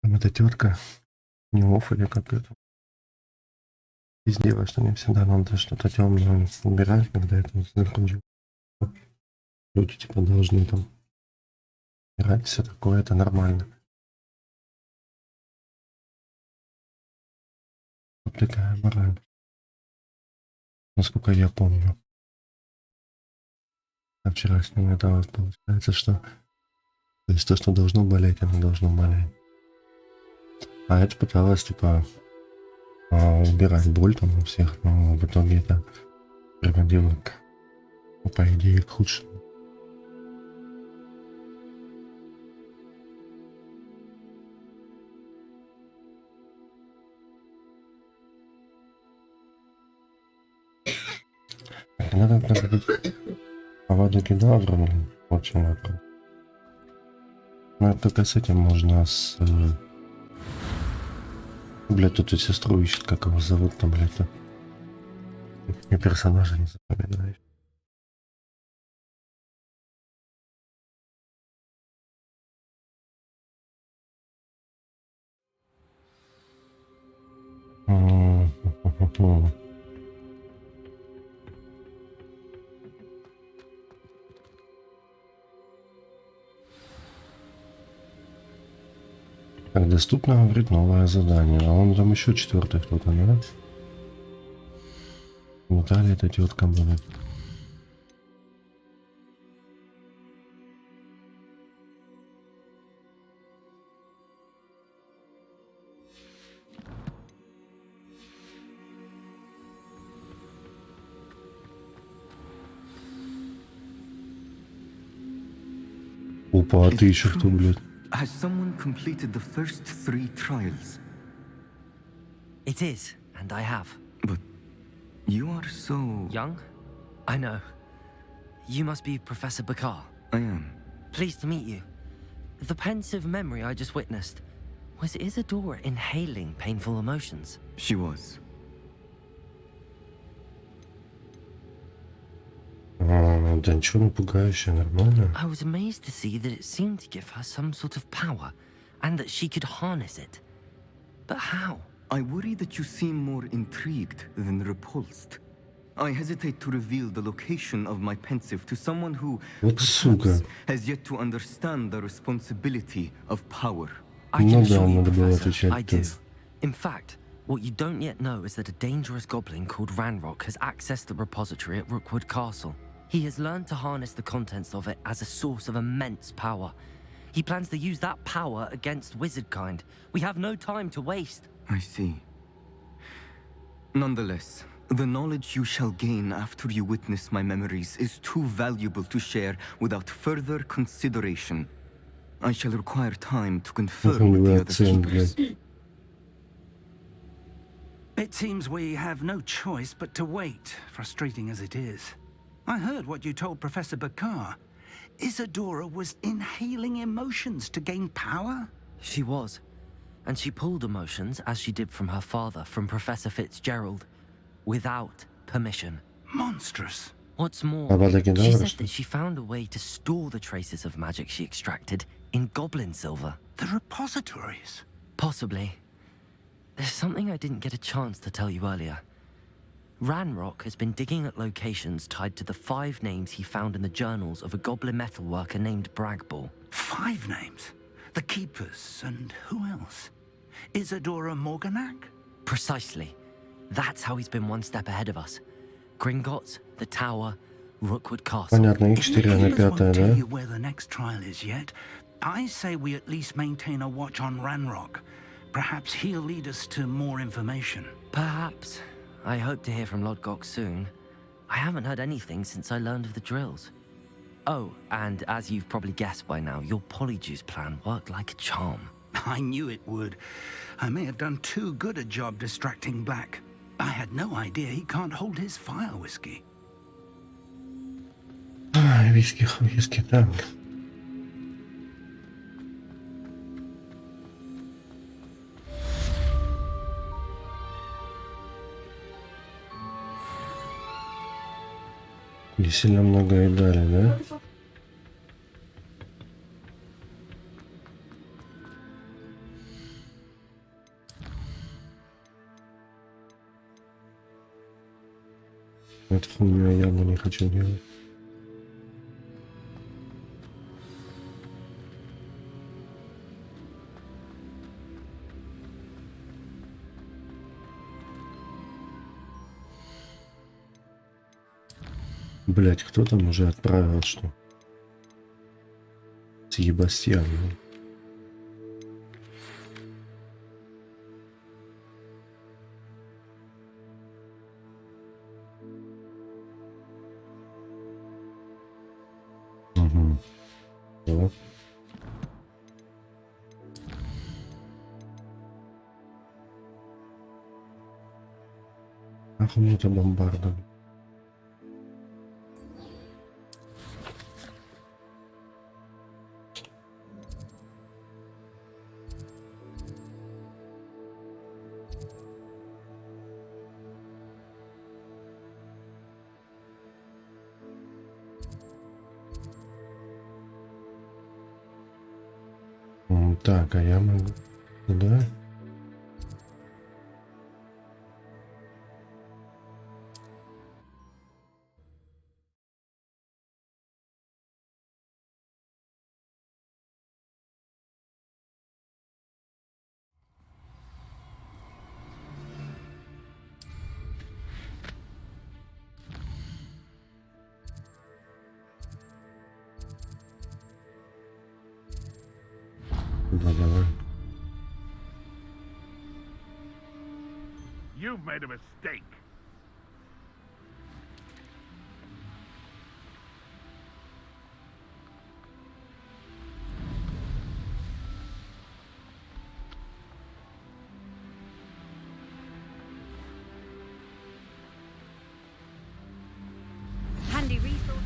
Там эта тетка, не оф или как это. Везде, что не всегда надо что-то темное убирать, когда это вот закончится. Люди типа должны там убирать все такое, это нормально. Вот такая мораль. Насколько я помню. А вчерашнего это вот получается, что то есть то, что должно болеть, оно должно болеть. А это пыталась типа убирать боль там у всех, но в итоге это приводило к, ну, по идее, к худшему. Надо быть поводу кедавра, блин, очень вопрос. Ну, это только с этим можно с... Блядь, тут и сестру ищет, как его зовут там, блядь. И персонажа не запоминаешь. Так, доступно, говорит, новое задание. А он там еще четвертый кто-то, да? Наталья эта тетка будет. Опа, а ты еще кто, блядь? Has someone completed the first 3 trials? It is, and I have. But you are so... Young? I know. You must be Professor Bakar. I am. Pleased to meet you. The pensive memory I just witnessed, was Isadora inhaling painful emotions? She was. Да ничего напугающее, нормально. I was amazed to see that it seemed to give her some sort of power, and that she could harness it. But how? I worry that you seem more intrigued than repulsed. I hesitate to reveal the location of my pensive to someone who Вот сука. has yet to understand the responsibility of power. I can Ну да, assure you, надо было Professor, I отвечать. do. In fact, what you don't yet know is that a dangerous goblin called Ranrock has accessed the repository at Rookwood Castle. He has learned to harness the contents of it as a source of immense power. He plans to use that power against wizardkind. We have no time to waste. I see. Nonetheless, the knowledge you shall gain after you witness my memories is too valuable to share without further consideration. I shall require time to confer with the other keepers. It seems we have no choice but to wait, frustrating as it is. I heard what you told Professor Bakar. Isadora was inhaling emotions to gain power? She was. And she pulled emotions, as she did from her father, from Professor Fitzgerald, without permission. Monstrous. What's more, Kedavra, she said что that she found a way to store the traces of magic she extracted in goblin silver. The repositories. Possibly. There's something I didn't get a chance to tell you earlier. Ranrock has been digging at locations tied to the 5 names he found in the journals of a goblin metalworker named Bragball. 5 names? The Keepers, and who else? Isadora Morganac? Precisely. That's how he's been one step ahead of us. Gringotts, the Tower, Rookwood Castle. Понятно, их If the 4 на Keepers won't 5, tell да? you where the next trial is yet, I say we at least maintain a watch on Ranrock. Perhaps he'll lead us to more information. Perhaps. I hope to hear from Lodgok soon. I haven't heard anything since I learned of the drills. Oh, and as you've probably guessed by now, your Polyjuice plan worked like a charm. I knew it would. I may have done too good a job distracting Black. I had no idea he can't hold his fire whiskey. Виски, так. Не сильно много и дали, да? эту хуйню я явно не хочу делать. Блять, кто там уже отправил что? Себастьян. Угу. Вот. Охуенно бомбарда. Так, а я могу... Да? Да, давай. You've made a mistake. Handy resource.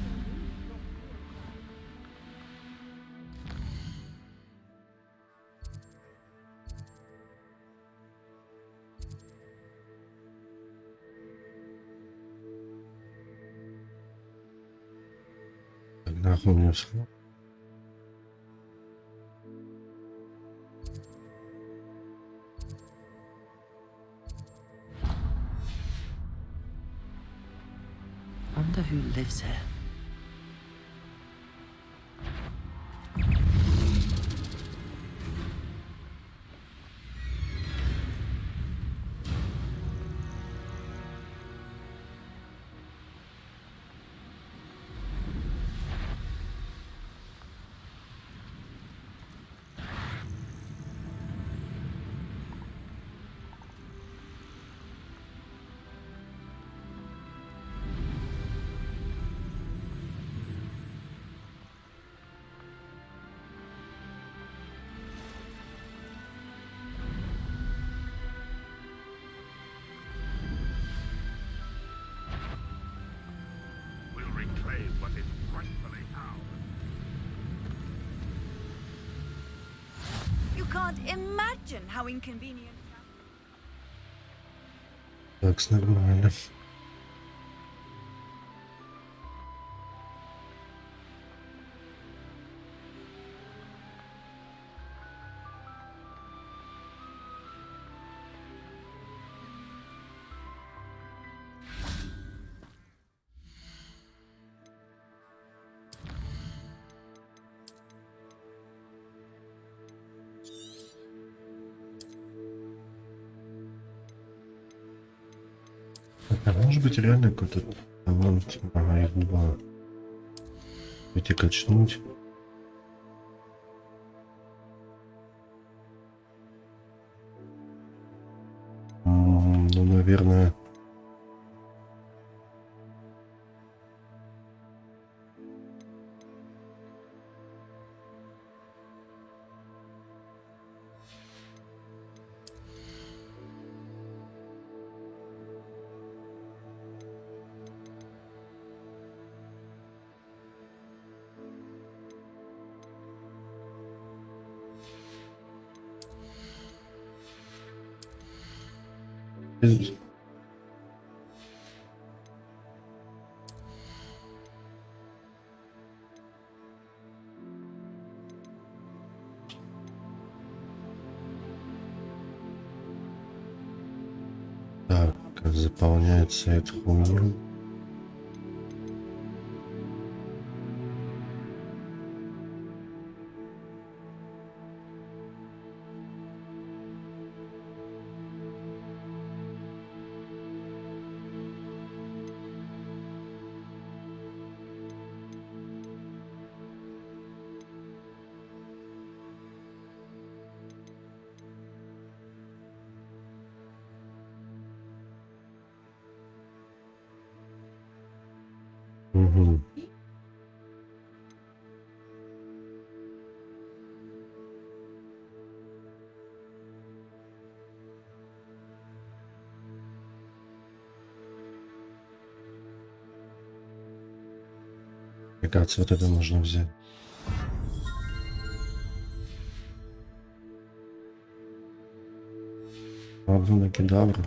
Так, нахуй мне всего. Wonder who lives here. We'll reclaim what is rightfully ours. You can't imagine how inconvenient. Так, нормально. А может быть реально какой-то талант, ага, их два. Эти качнуть. Ну, наверное. Так, заполняется эта хуйня. Угу. Мне кажется, вот это нужно взять. Одну кедавру.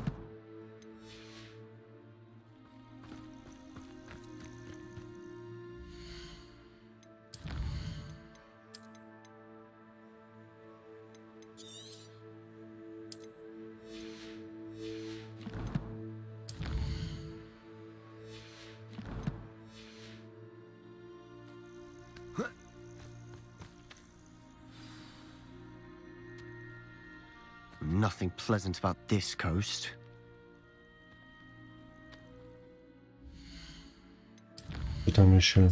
Nothing pleasant about this coast. Что там еще?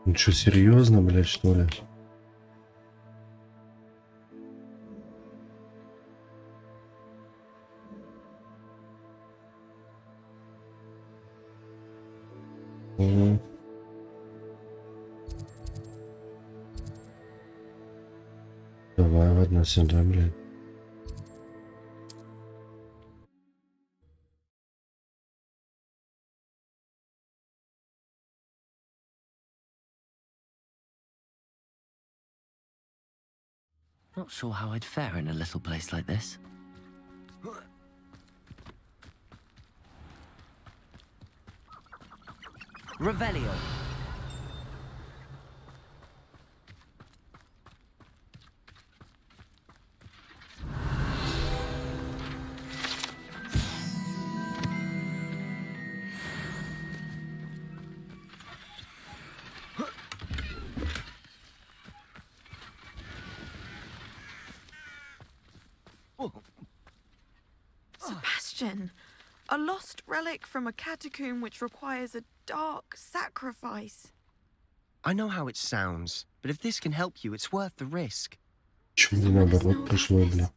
Ну что, серьезно, блядь, что ли? Угу. Давай, ладно, сюда, блядь. Not sure how I'd fare in a little place like this. Revelio. Sebastian, a lost relic from a catacomb which requires a dark sacrifice. I know how it sounds, but if this can help you, it's worth the risk. Почему не наоборот пришло, бля?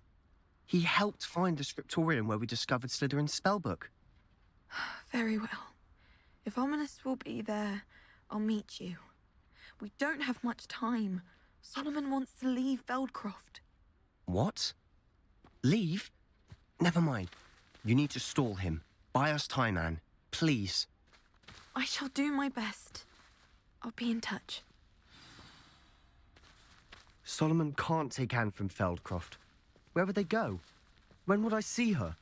He helped find the scriptorium where we discovered Slytherin's spellbook. Very well. If Ominous will be there, I'll meet you. We don't have much time. Solomon wants to leave Feldcroft. What? Leave? Never mind. You need to stall him. Buy us time, Anne. Please. I shall do my best. I'll be in touch. Solomon can't take Anne from Feldcroft. Where would they go? When would I see her?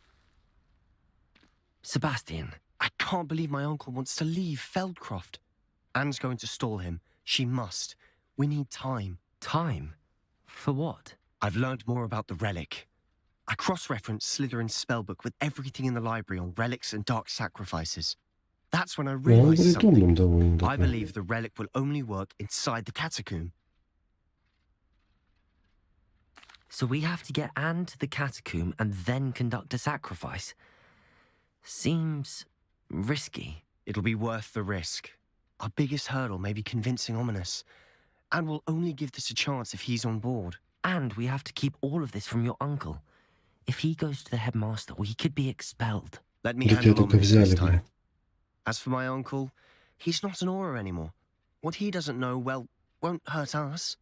Sebastian. I can't believe my uncle wants to leave Feldcroft. Anne's going to stall him. She must. We need time. Time? For what? I've learned more about the relic. I cross-referenced Slytherin's spellbook with everything in the library on relics and dark sacrifices. That's when I realized something. I believe the relic will only work inside the catacomb. So we have to get Anne to the catacomb and then conduct a sacrifice? Seems risky. It'll be worth the risk. Our biggest hurdle may be convincing Ominous. And we'll only give this a chance if he's on board. And we have to keep all of this from your uncle. If he goes to the headmaster, he could be expelled. Let me handle Ominous this time. As for my uncle, he's not an Auror anymore. What he doesn't know, well, won't hurt us.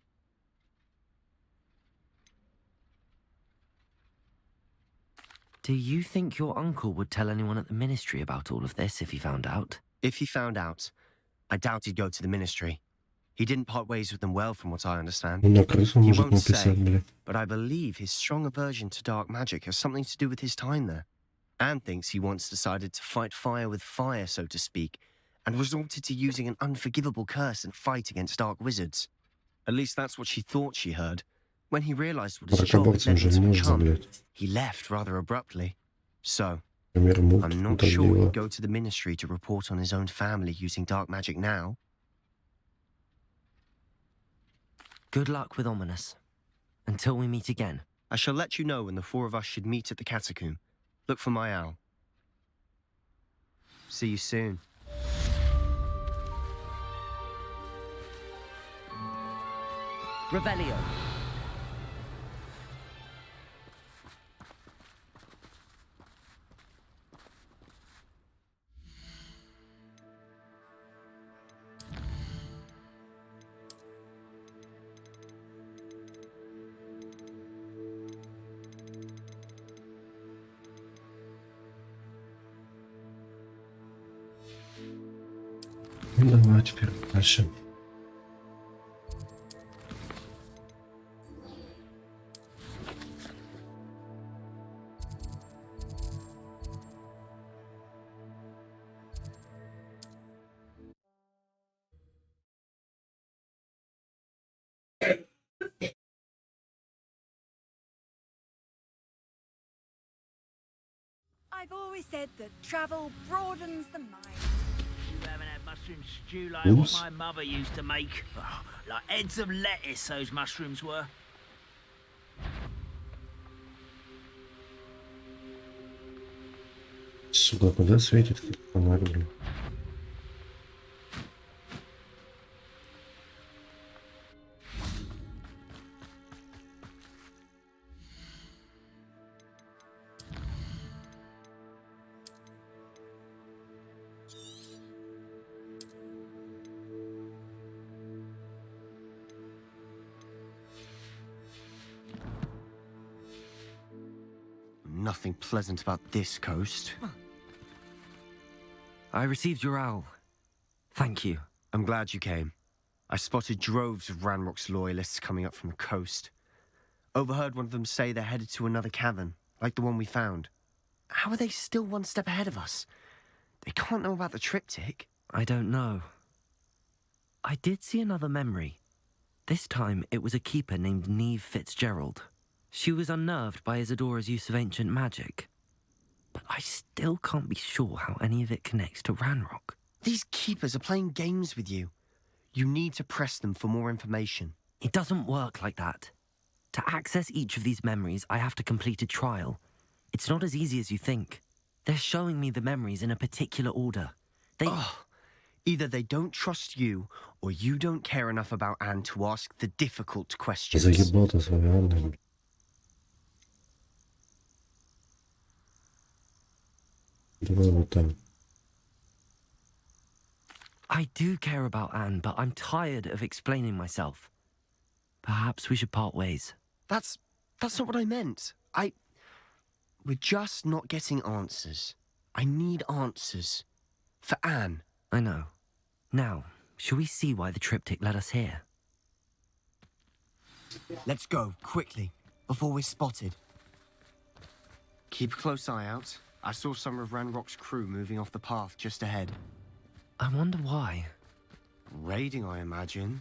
Do you think your uncle would tell anyone at the ministry about all of this if he found out? If he found out, I doubt he'd go to the ministry. He didn't part ways with them well, from what I understand. На крысу He может won't say, написать, бля. but I believe his strong aversion to dark magic has something to do with his time there. Anne thinks he once decided to fight fire with fire, so to speak, and resorted to using an unforgivable curse in fight against dark wizards. At least that's what she thought she heard. When he realized what his job had Хогвартсом led же him to можно, become, блядь. he left rather abruptly. So, Например, мут, I'm вот not так sure дела. he'd go to the ministry to report on his own family using dark magic now. Good luck with Ominous. Until we meet again. I shall let you know when the four of us should meet at the catacomb. Look for my owl. See you soon. Revelio. Ну, давай теперь дальше. I've always said that travel broadens the mind. You haven't had mushroom stew like Oops. what my mother used to make. Oh, like heads of lettuce, those mushrooms were. Сука, куда светит как фонарь, блин? Nothing pleasant about this coast. I received your owl. Thank you. I'm glad you came. I spotted droves of Ranrock's loyalists coming up from the coast. Overheard one of them say they're headed to another cavern, like the one we found. How are they still one step ahead of us? They can't know about the triptych. I don't know. I did see another memory. This time it was a keeper named Neve Fitzgerald. She was unnerved by Isadora's use of ancient magic. But I still can't be sure how any of it connects to Ranrock. These keepers are playing games with you. You need to press them for more information. It doesn't work like that. To access each of these memories, I have to complete a trial. It's not as easy as you think. They're showing me the memories in a particular order. Either they don't trust you, or you don't care enough about Anne to ask the difficult questions. Заебал-то с вами, Анна. Давай вот там. I do care about Anne, but I'm tired of explaining myself. Perhaps we should part ways. That's not what I meant. We're just not getting answers. I need answers. For Anne. I know. Now, shall we see why the triptych led us here? Let's go, quickly, before we're spotted. Keep a close eye out. I saw some of Ranrock's crew moving off the path just ahead. I wonder why. Raiding, I imagine.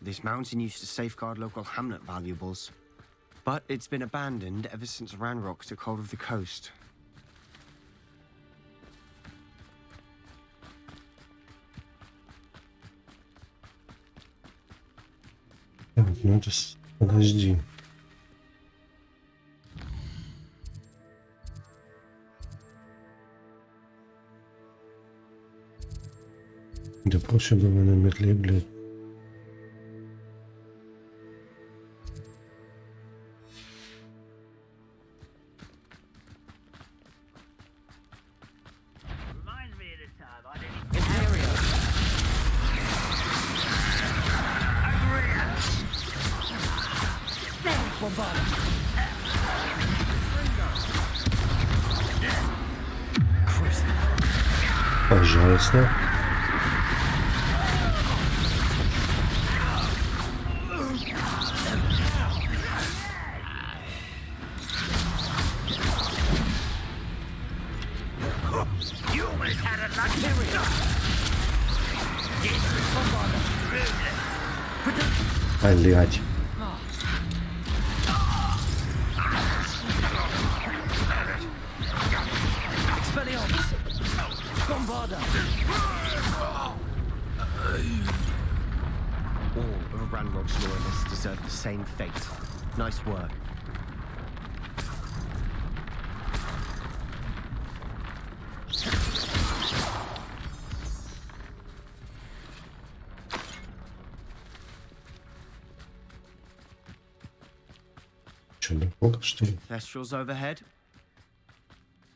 This mountain used to safeguard local hamlet valuables. But it's been abandoned ever since Ranrock took hold of the coast. Так, ну это подожди. Да проще было на метле, блядь. Reminds me of the time I didn't. Пожалуйста. You almost had a lucky. Блядь. All of Ranrock's loyalists deserve the same fate. Nice work. Что, дорога, что ли? Thestrals overhead.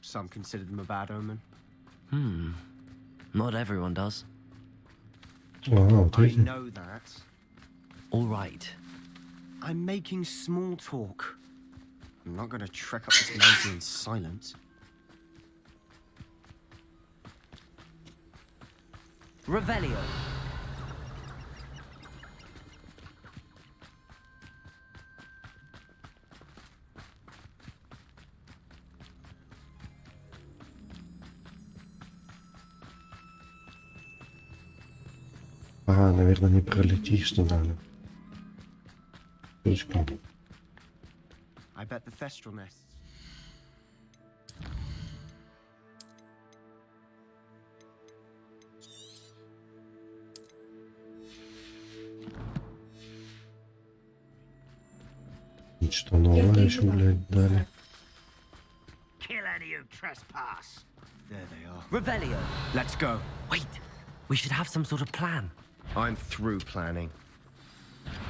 Some consider them a bad omen. Not everyone does. Вот I эти. know that. All right. I'm making small talk. I'm not going to trek up this mountain in silence. Revelio. Ага, наверное, не пролетишь туда. Точка. I bet the Thestral nests. Ничто новое еще, блядь, дали. Kill any who trespass. There they are. Revelio. Let's go. Wait. We should have some sort of plan. I'm through planning.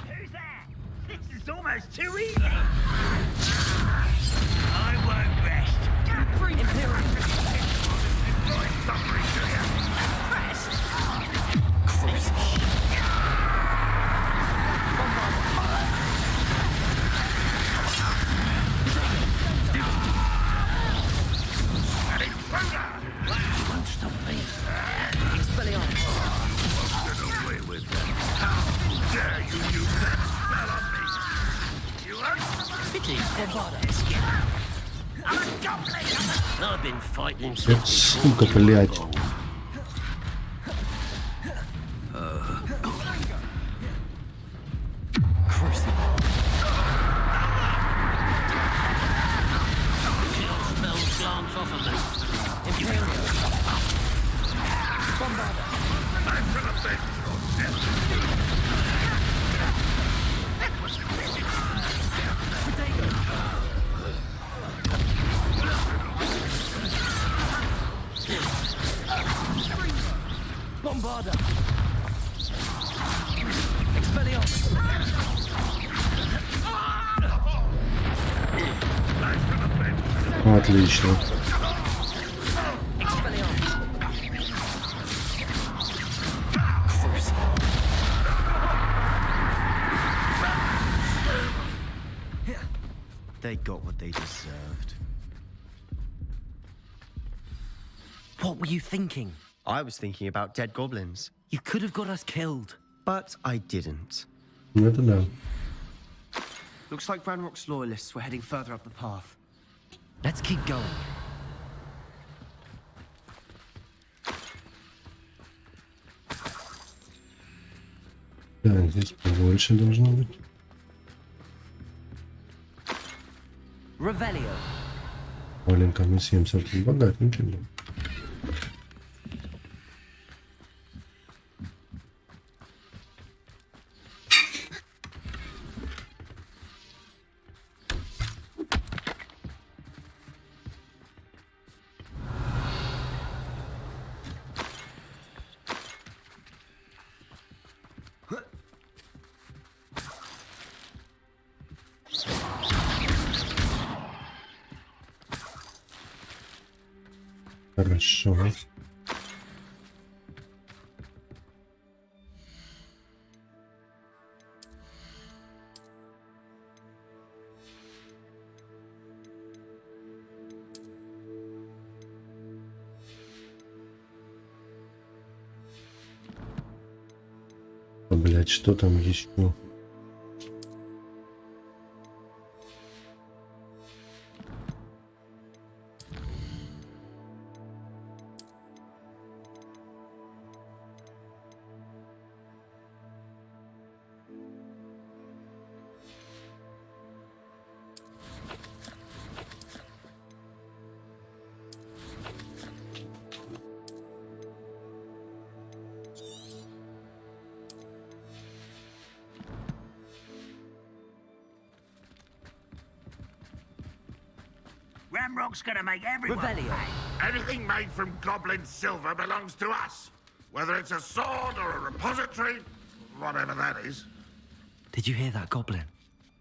Who's that? This is almost too easy. I won't rest. Imperial. Suffering to you. Won't stop me. Expelliarmus. Get away with that. How dare you use that spell on me? You Pity. Bombarda. I've been fighting Вот сука, блядь. Glance off of me. Imperial. Bombarda. I'm gonna beg Bombarda. Expelliarmus. Отлично. They got what they deserved. What were you thinking? I was thinking about dead goblins, You could have got us killed. but I didn't. Ну это да. Looks like Ranrock's loyalists were heading further up the path. Let's keep going. Да, здесь побольше должно быть. Revelio. Маленько мы 70 богатенький был. Хорошо. Блять, что там еще? Ranrock's gonna make everyone Revelio. pay. Anything made from goblin silver belongs to us. Whether it's a sword or a repository, whatever that is. Did you hear that, Goblin?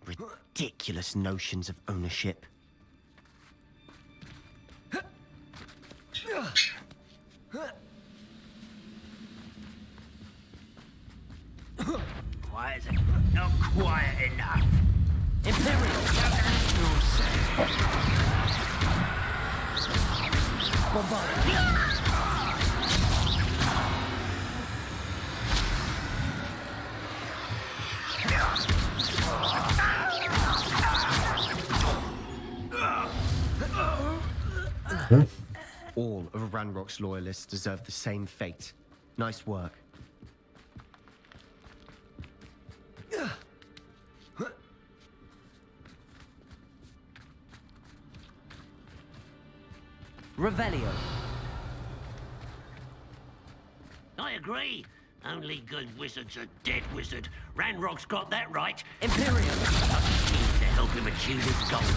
Ridiculous notions of ownership. Quiet as not quiet enough. Imperial! All of Ranrock's loyalists deserve the same fate. Nice work. Revelio. I agree. Only good wizard's a dead wizard. Ranrock's got that right. Imperial. Need to help him achieve his goals.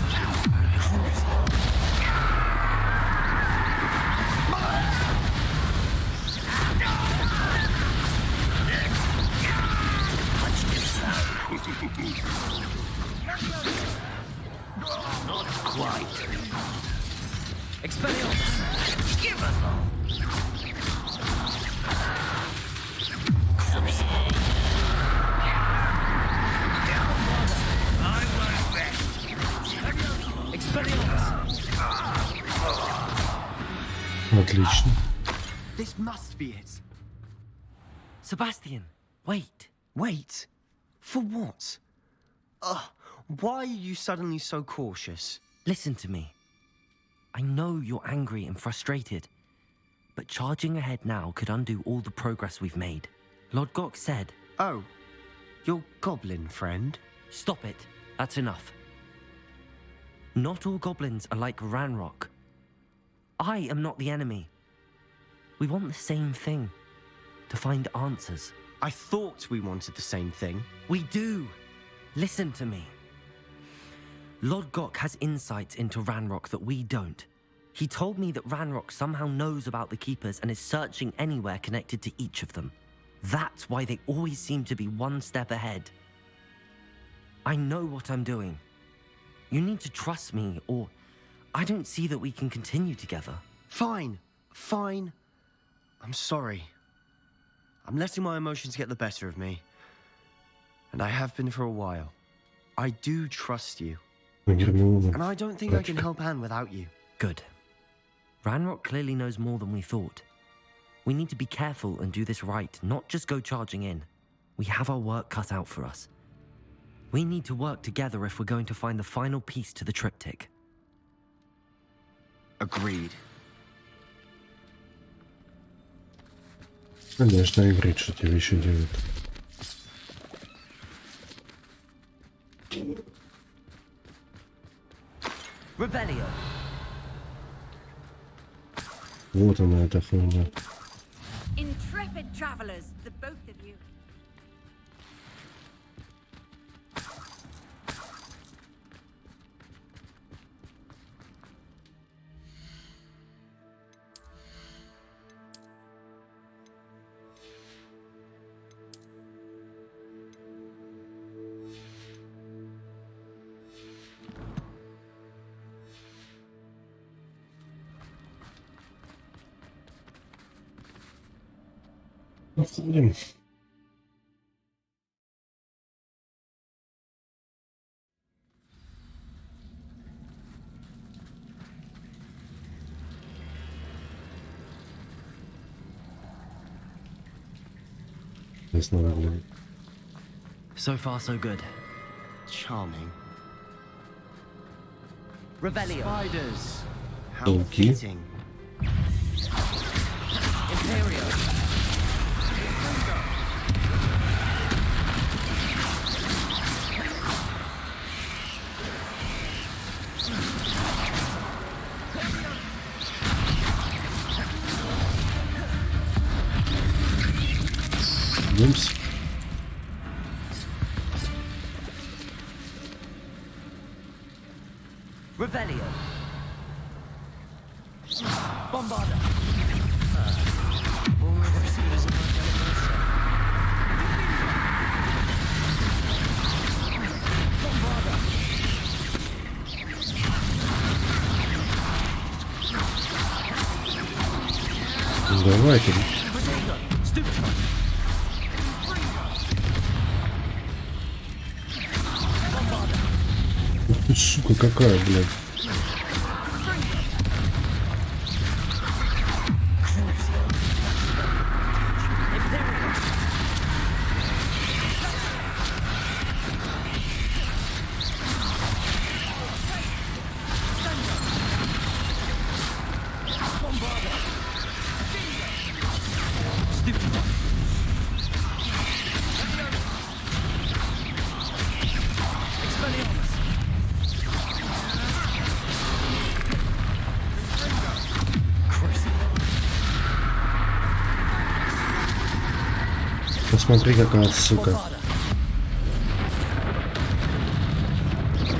Not quite. Expelliarmus. Give us all. I won't rest. Expelliarmus. Отлично. This must be it. Sebastian, wait. Wait. For what? Why are you suddenly so cautious? Listen to me. I know you're angry and frustrated, but charging ahead now could undo all the progress we've made. Lord Gok said... Oh, your goblin friend? Stop it. That's enough. Not all goblins are like Ranrock. I am not the enemy. We want the same thing. To find answers. I thought we wanted the same thing. We do. Listen to me. Lord Gok has insights into Ranrock that we don't. He told me that Ranrock somehow knows about the Keepers and is searching anywhere connected to each of them. That's why they always seem to be one step ahead. I know what I'm doing. You need to trust me, or I don't see that we can continue together. Fine. I'm sorry. I'm letting my emotions get the better of me. And I have been for a while. I do trust you. And I don't think I can help Anne without you. Good. Ranrock clearly knows more than we thought. We need to be careful and do this right, not just go charging in. We have our work cut out for us. We need to work together if we're going to find the final piece to the triptych. Agreed. Конечно, играть, что тебе еще делать. Revelio. Вот она, эта хуйня. Intrepid travelers, the both of you. Входим. Ясно выглядит. So far, so good. Charming. Revelio. Spiders. How Okay. fitting. Imperial. Бумс. Revelio. Давайте. Ух ты, сука, какая, блядь. Посмотри, какая сука.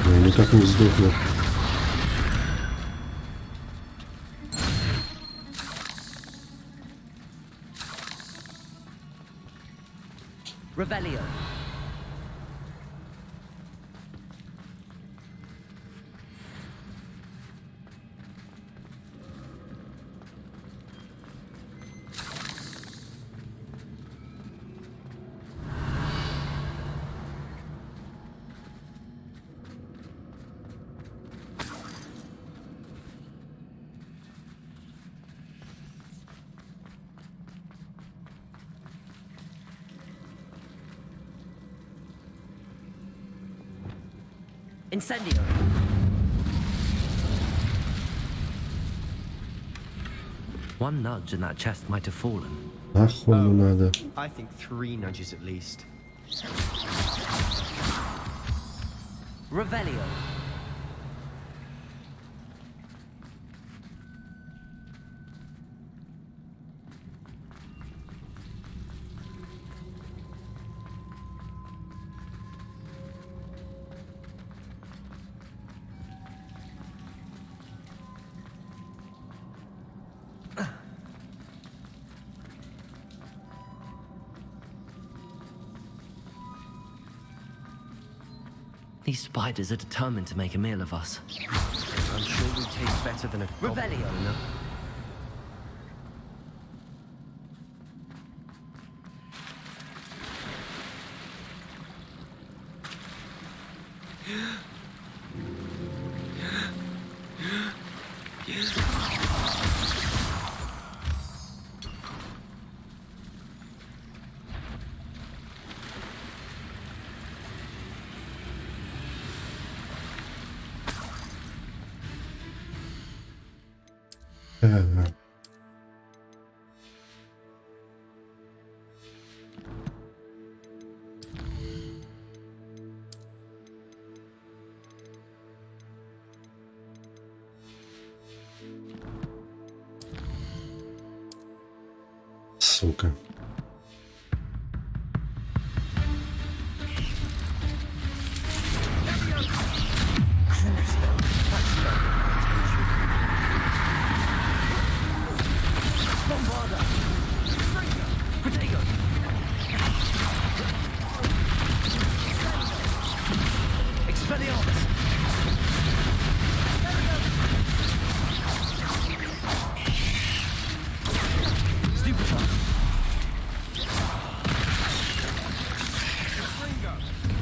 Я никак не сдохну. Revelio. Incendio. One nudge and that chest might have fallen. Нахуй надо. I think 3 nudges at least. Revelio. These spiders are determined to make a meal of us. I'm sure we taste better than a Revelio. goblin. Сука.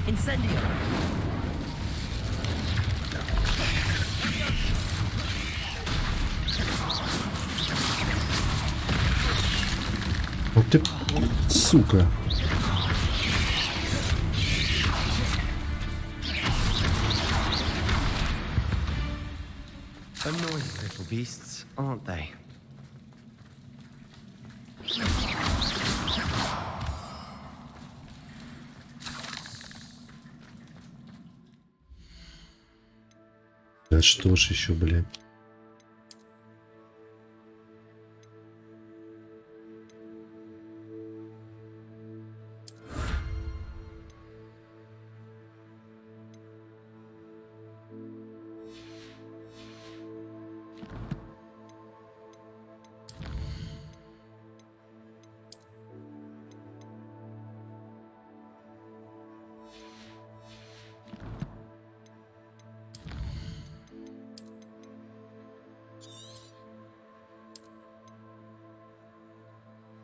Incendio. Вот ты, сука. Annoying little beasts, aren't they? Да что ж еще, блядь.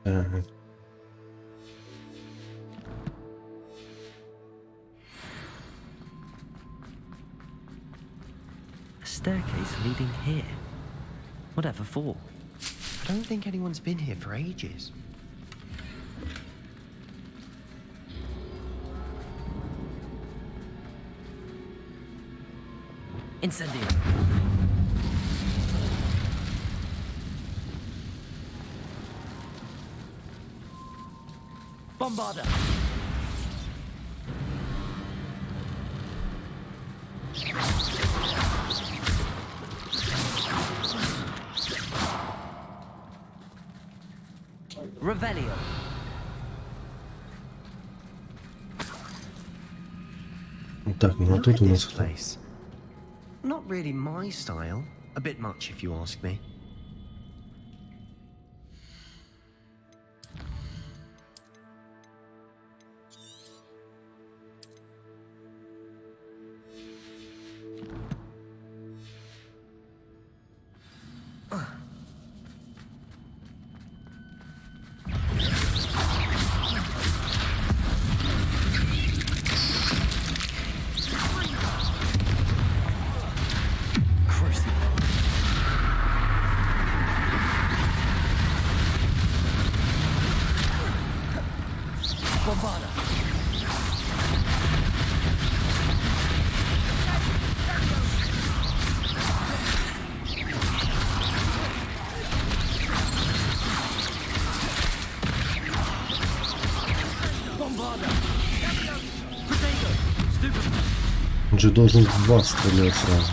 A staircase leading here. Whatever for? I don't think anyone's been here for ages. Incendio. Bombarda. Revelio. Так, ну а Look тут at у this нас place. Not really my style. A bit much, if you ask me. он же должен в вас стрелять сразу.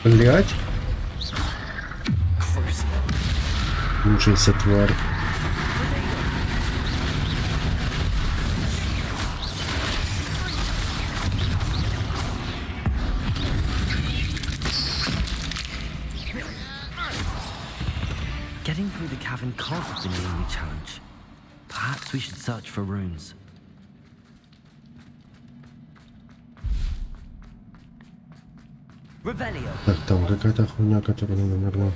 Блять. Мучайся, тварь. Getting through the cavern can't have been the only challenge. Perhaps we should search for runes. Revelio. Так, там какая-то хуйня, которая не умерла.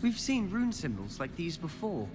We've seen rune symbols like these before.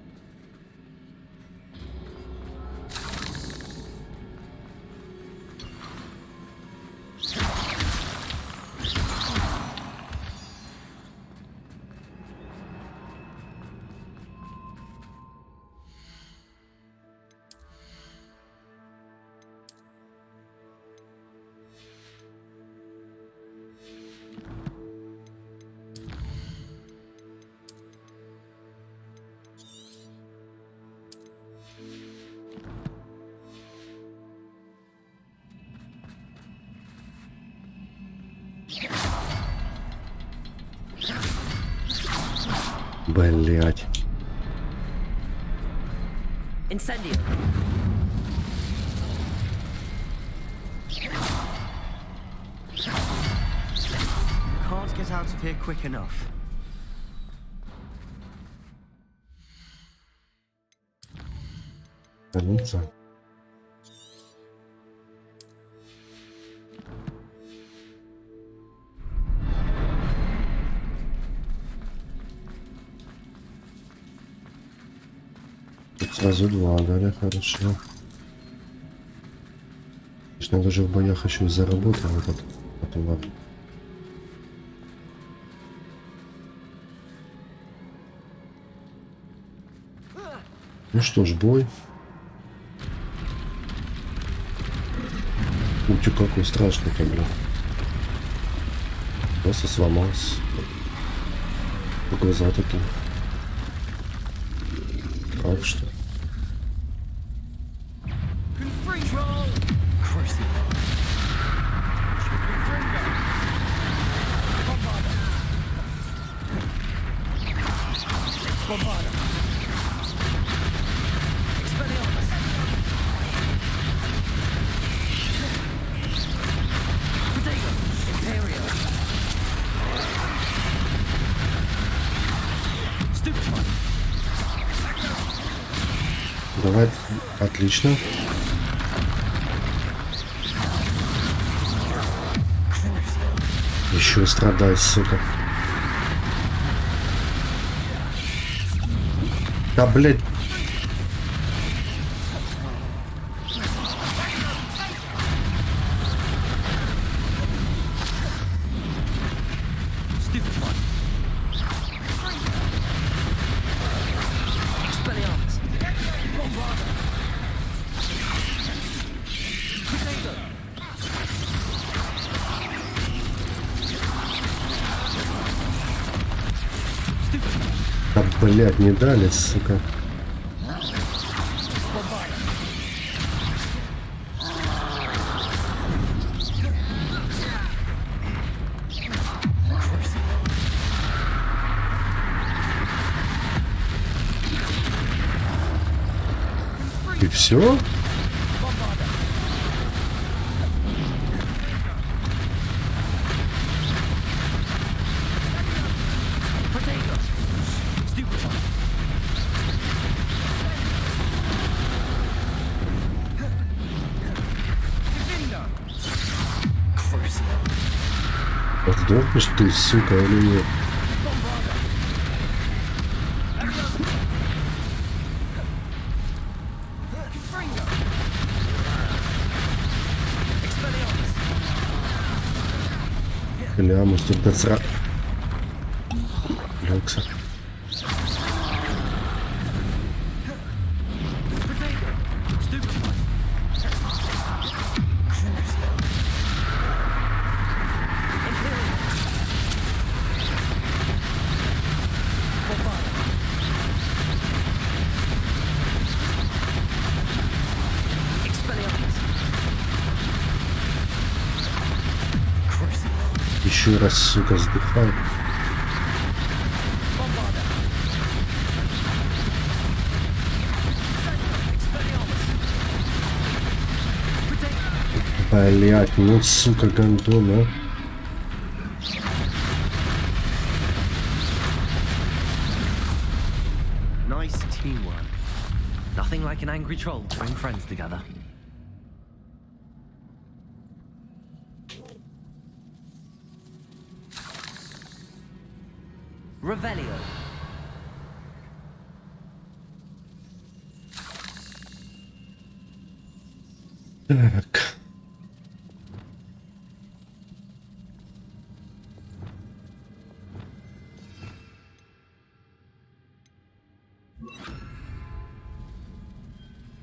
Блять. Incendio. Can't get out of here quick enough. Конце. Тут сразу два, да, хорошо. Конечно, даже в боях еще и заработал этот товар. Ну что ж, бой. Ути, какой страшный-то, блин. Просто сломался. Глаза такие. Прав, что ли? Отлично. Еще страдай, сука. Да, блядь. Да, блядь, не дали, сука. И все? Сдохнешь ты, сука, или нет? Клямус, тут досра... Лёкса. Еще раз, сука, сдыхай. Блять, ну сука, гандон, а. Nice teamwork. Nothing like an angry troll to bring friends together. Revelio. Так.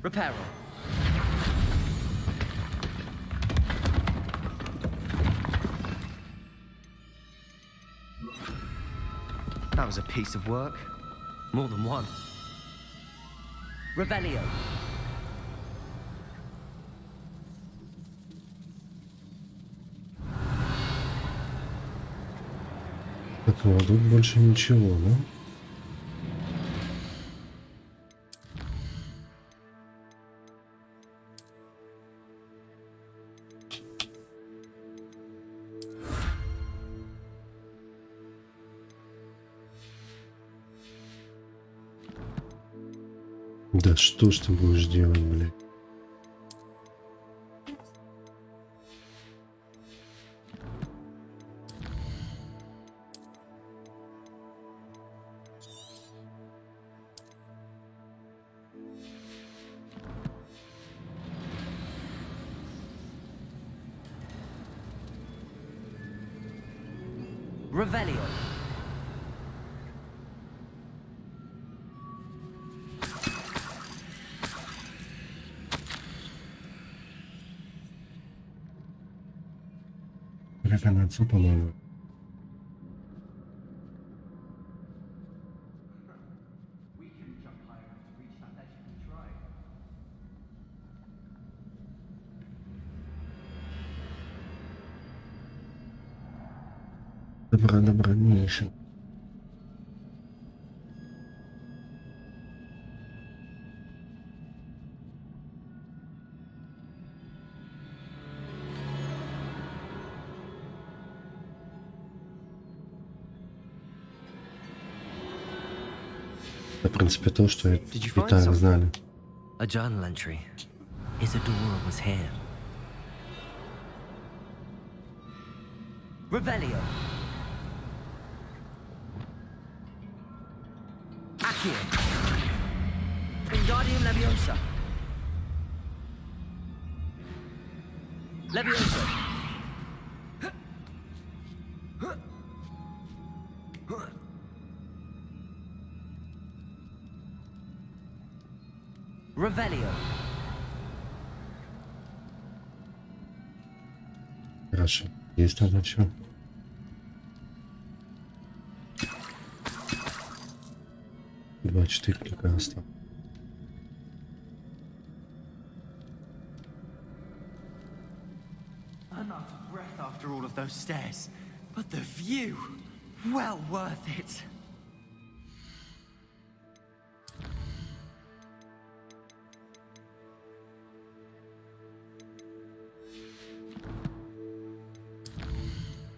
Reparo. That was a piece of work. More than one. Revelio. Так, ну, а тут больше ничего, да? Да что ж ты будешь делать, блядь? Revelio. Как она отцу помогла? Добранейший. В принципе, то, что и так знали. A journal entry. Isadora was here. Revelio. Accio. Wingardium Leviosa. Leviosa. Revelio. Хорошо. Есть задача. Два, 4 клика осталось. I'm out of breath after all of those stairs, but the view, well worth it.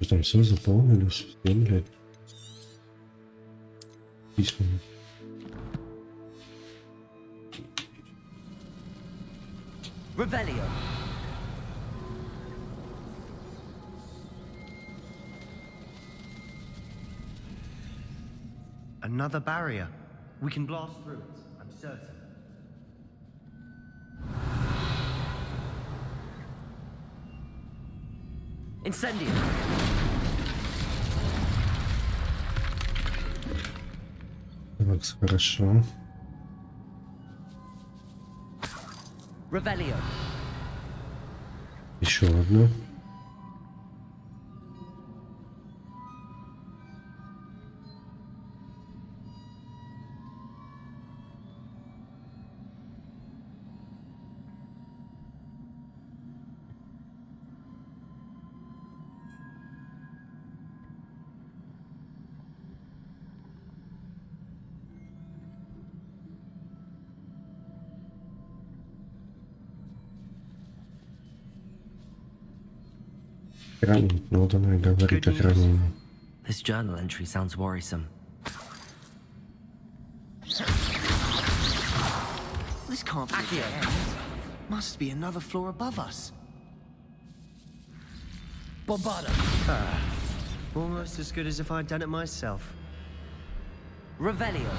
Там все заполнили, все, блядь. Письма. Revelio. Another barrier. We can blast through it, I'm certain. Incendio. Так, хорошо. Revelio. Еще одна. Ну вот она и говорит о хранении. This journal entry sounds worrisome. This can't be the end. Must be another floor above us. Bombarda. Almost as good as if I'd done it myself. Revelio.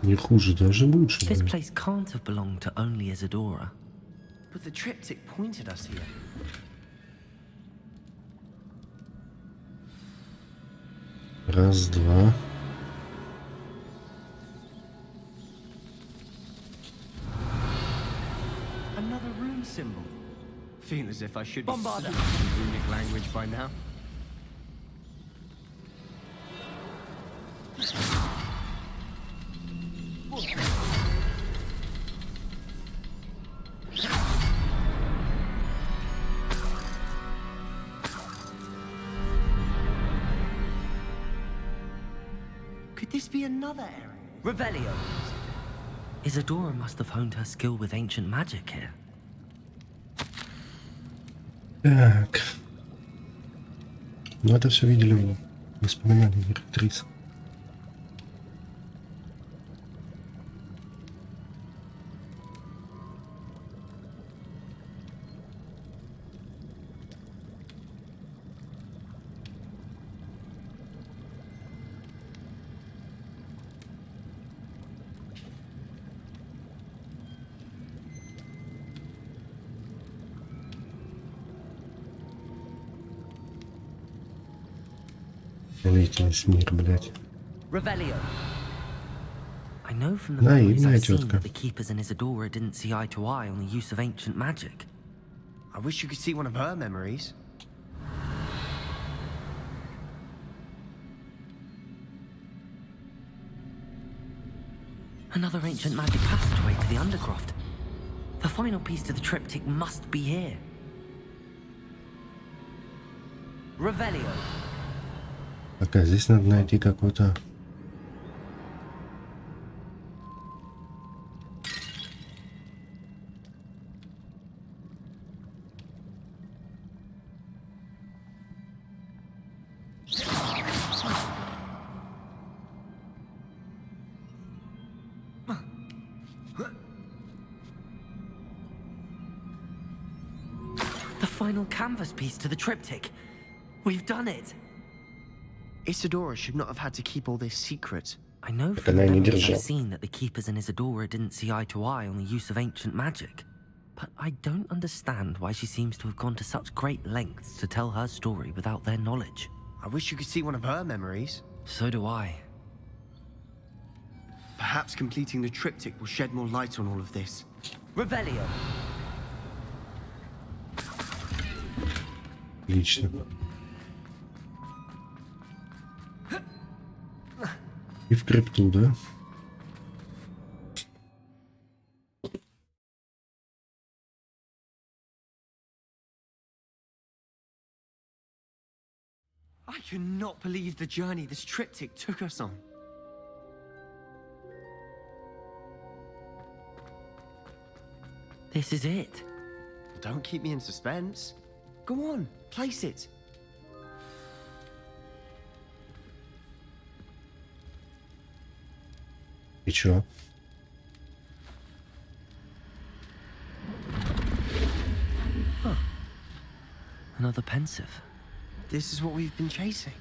Не хуже, даже лучше. This place can't have belonged to only Isadora. But the triptych pointed us here. Раз, два. Another rune symbol. Feel as if I should be Bombarda. speaking runic language by now. Could this be another area? Revelio. Isadora must have honed her skill with ancient magic here. Так. Ну это все видели в воспоминаниях директрисы. Весь мир, блядь. Revelio. I know from the memories I've seen that the keepers in Isadora didn't see eye to eye on the use of ancient magic. I wish you could see one of her memories. Another ancient magic passageway to the Undercroft. The final piece to the triptych must be here. Revelio. Пока здесь надо найти какой-то... final canvas piece to the triptych. We've done it. Isadora should not have had to keep all this secret. I know Так from она и не memories I've держала. seen that the keepers and Isadora didn't see eye to eye on the use of ancient magic. But I don't understand why she seems to have gone to such great lengths to tell her story without their knowledge. I wish you could see one of her memories. So do I. Perhaps completing the triptych will shed more light on all of this. Revelio. Отлично. И в крипту, да? I cannot believe the journey this triptych took us on. This is it. Don't keep me in suspense. Go on, place it. И чё? Another pensive. This is what we've been chasing.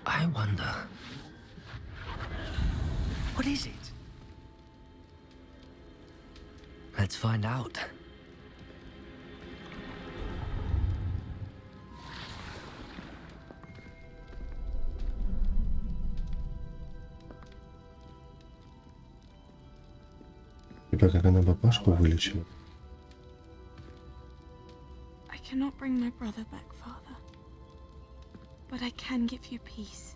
I wonder. What is it? Let's find out. Типа как она папашку вылечила. I cannot bring my brother back, Father. But I can give you peace.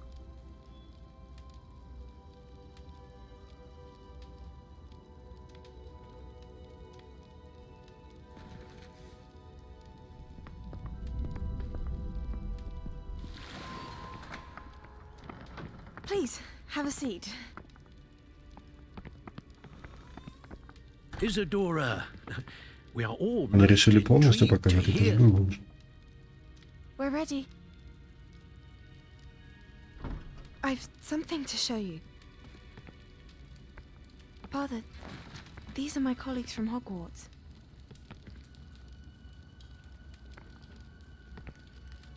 Please, have a seat. Isadora, we are all Они most решили полностью intrigued to показать, это hear. другое. We're ready. I've something to show you. Father, these are my colleagues from Hogwarts.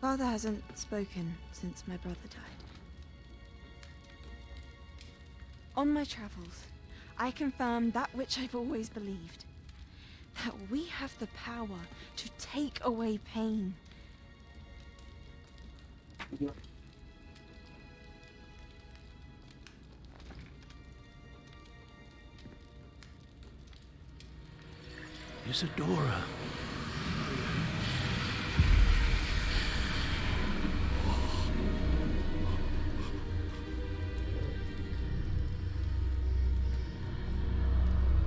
Father hasn't spoken since my brother died. On my travels, I confirmed that which I've always believed. That we have the power to take away pain. Isadora.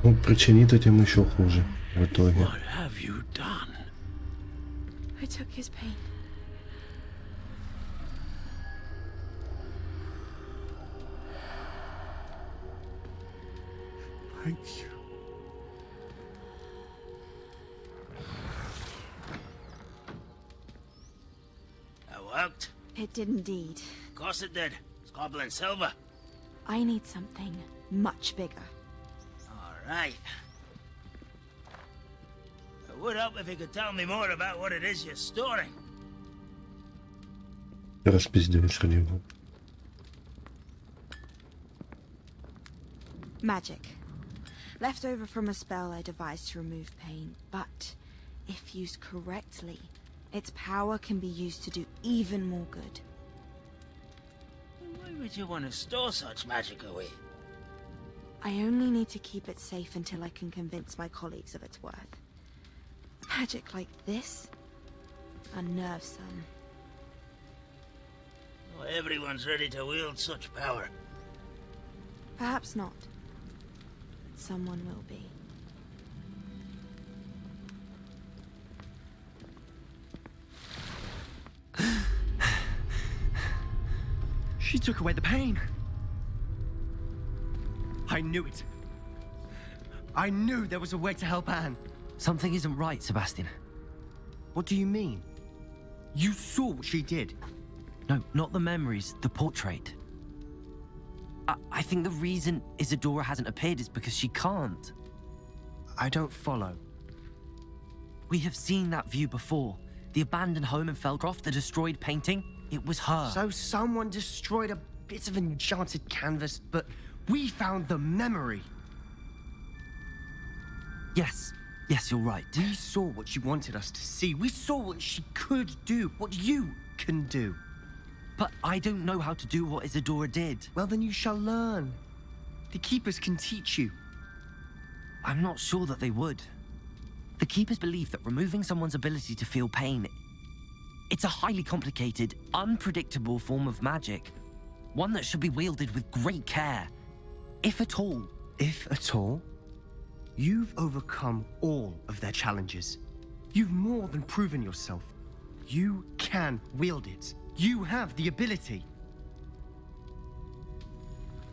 Ну, причинит этим еще хуже в итоге. What have you done? I took his pain. Thank you. That worked. It did indeed. Of course it did. It's goblin silver. I need something much bigger. All right. I would help if you could tell me more about what it is you're storing. Распиздец ради бога. Magic. Left over from a spell I devised to remove pain, but if used correctly, its power can be used to do even more good. Why would you want to store such magic away? I only need to keep it safe until I can convince my colleagues of its worth. Magic like this unnerves some. Not everyone's ready to wield such power. Perhaps not. But someone will be. She took away the pain. I knew it. I knew there was a way to help Anne. Something isn't right, Sebastian. What do you mean? You saw what she did. No, not the memories, the portrait. I think the reason Isadora hasn't appeared is because she can't. I don't follow. We have seen that view before. The abandoned home in Felcroft, the destroyed painting, it was her. So someone destroyed a bit of enchanted canvas, but we found the memory. Yes, you're right. We saw what she wanted us to see. We saw what she could do, what you can do. But I don't know how to do what Isadora did. Well, then you shall learn. The Keepers can teach you. I'm not sure that they would. The Keepers believe that removing someone's ability to feel pain, it's a highly complicated, unpredictable form of magic. One that should be wielded with great care. If at all. If at all? You've overcome all of their challenges. You've more than proven yourself. You can wield it. You have the ability.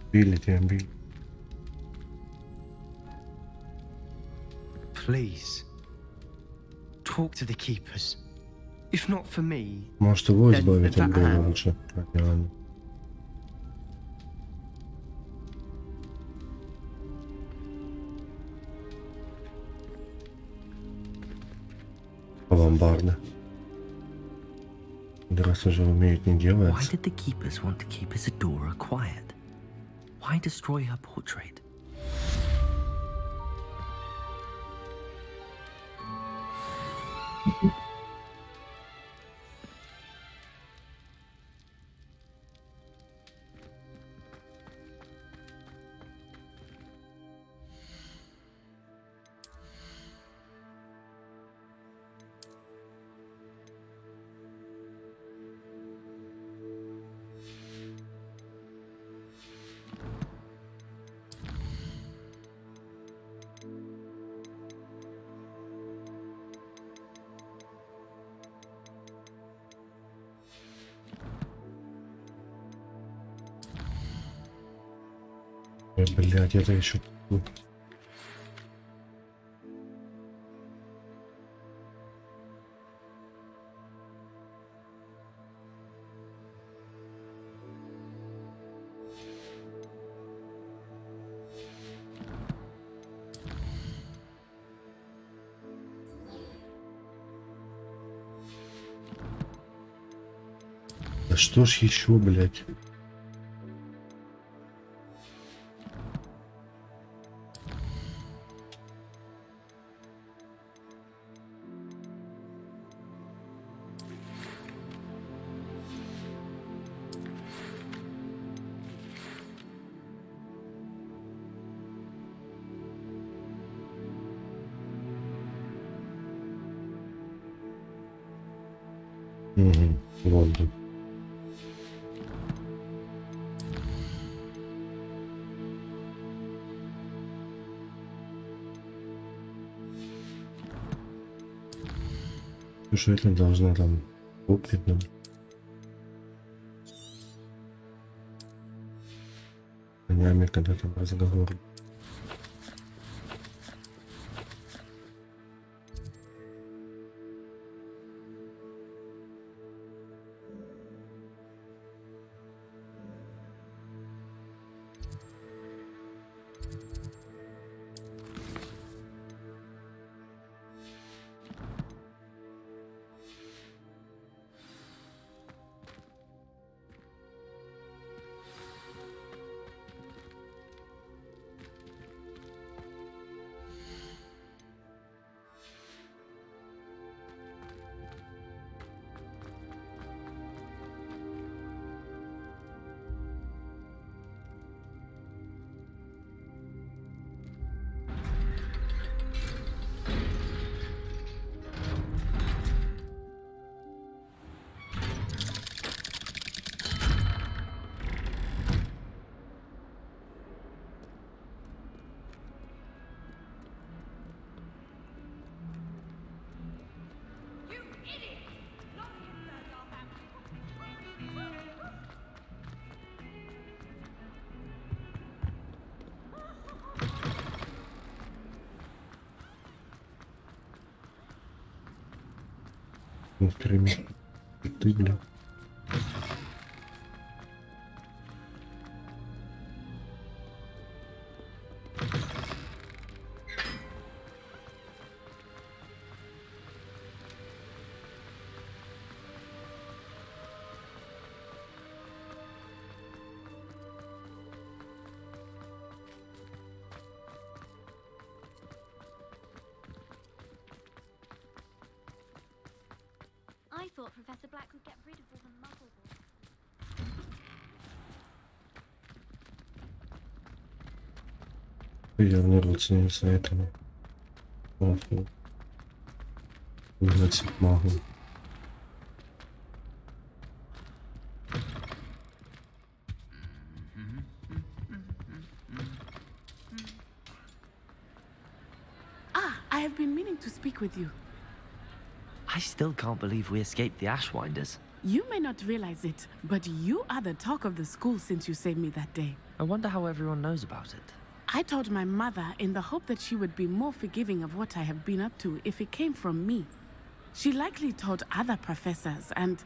Ability. Please. Talk to the Keepers. If not for me, Может, его then избавить for от боли Anne. лучше. Ладно. Ломбарда. Раз уже умеют не Why делать. did the Keepers want to keep Isadora quiet? Why destroy her portrait? Блять, это еще тут. Да что ж еще, блять? Угу, вот. Слушай, это должна там опыт нам. Конями, когда там разговор. Ты, бля. thought Professor Black would get rid of all the muggle boys. Явно родственница этого. Играть могу. I have been meaning to speak with you. I still can't believe we escaped the Ashwinders. You may not realize it, but you are the talk of the school since you saved me that day. I wonder how everyone knows about it. I told my mother in the hope that she would be more forgiving of what I have been up to if it came from me. She likely told other professors, and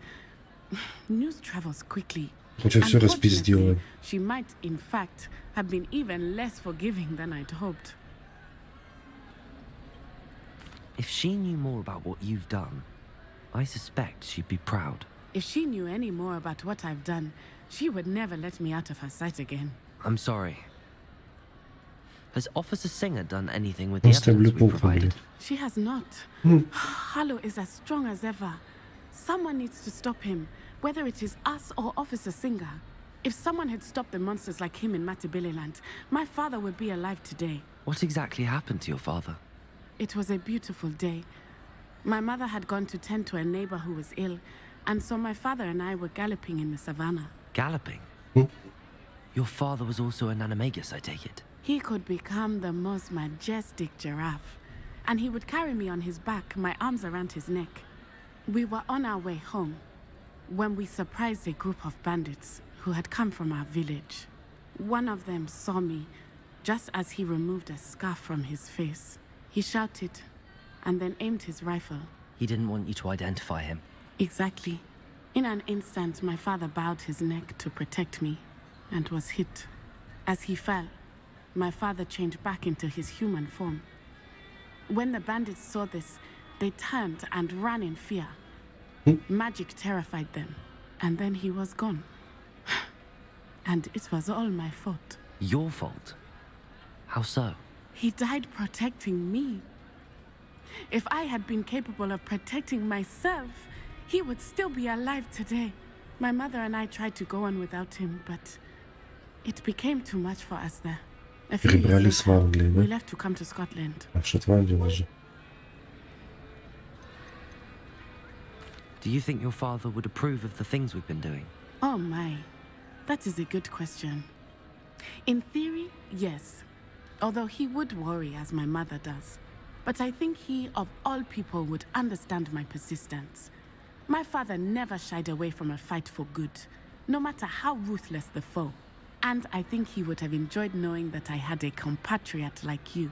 news travels quickly. Unfortunately, she might, in fact, have been even less forgiving than I'd hoped. If she knew more about what you've done, I suspect she'd be proud. If she knew any more about what I've done, she would never let me out of her sight again. I'm sorry. Has Officer Singer done anything with the evidence we provided? She has not. Harlow is as strong as ever. Someone needs to stop him, whether it is us or Officer Singer. If someone had stopped the monsters like him in Matabeleland, my father would be alive today. What exactly happened to your father? It was a beautiful day. My mother had gone to tend to a neighbor who was ill, and so my father and I were galloping in the savannah. Galloping? Your father was also an animagus, I take it? He could become the most majestic giraffe, and he would carry me on his back, my arms around his neck. We were on our way home when we surprised a group of bandits who had come from our village. One of them saw me just as he removed a scarf from his face. He shouted and then aimed his rifle. He didn't want you to identify him. Exactly. In an instant, my father bowed his neck to protect me and was hit. As he fell, my father changed back into his human form. When the bandits saw this, they turned and ran in fear. Magic terrified them, and then he was gone. And it was all my fault. Your fault? How so? He died protecting me. If I had been capable of protecting myself, he would still be alive today. My mother and I tried to go on without him, but it became too much for us there. A few years later, we left to come to Scotland. Do you think your father would approve of the things we've been doing? Oh my, that is a good question. In theory, yes. Although he would worry as my mother does. But I think he, of all people, would understand my persistence. My father never shied away from a fight for good, no matter how ruthless the foe. And I think he would have enjoyed knowing that I had a compatriot like you.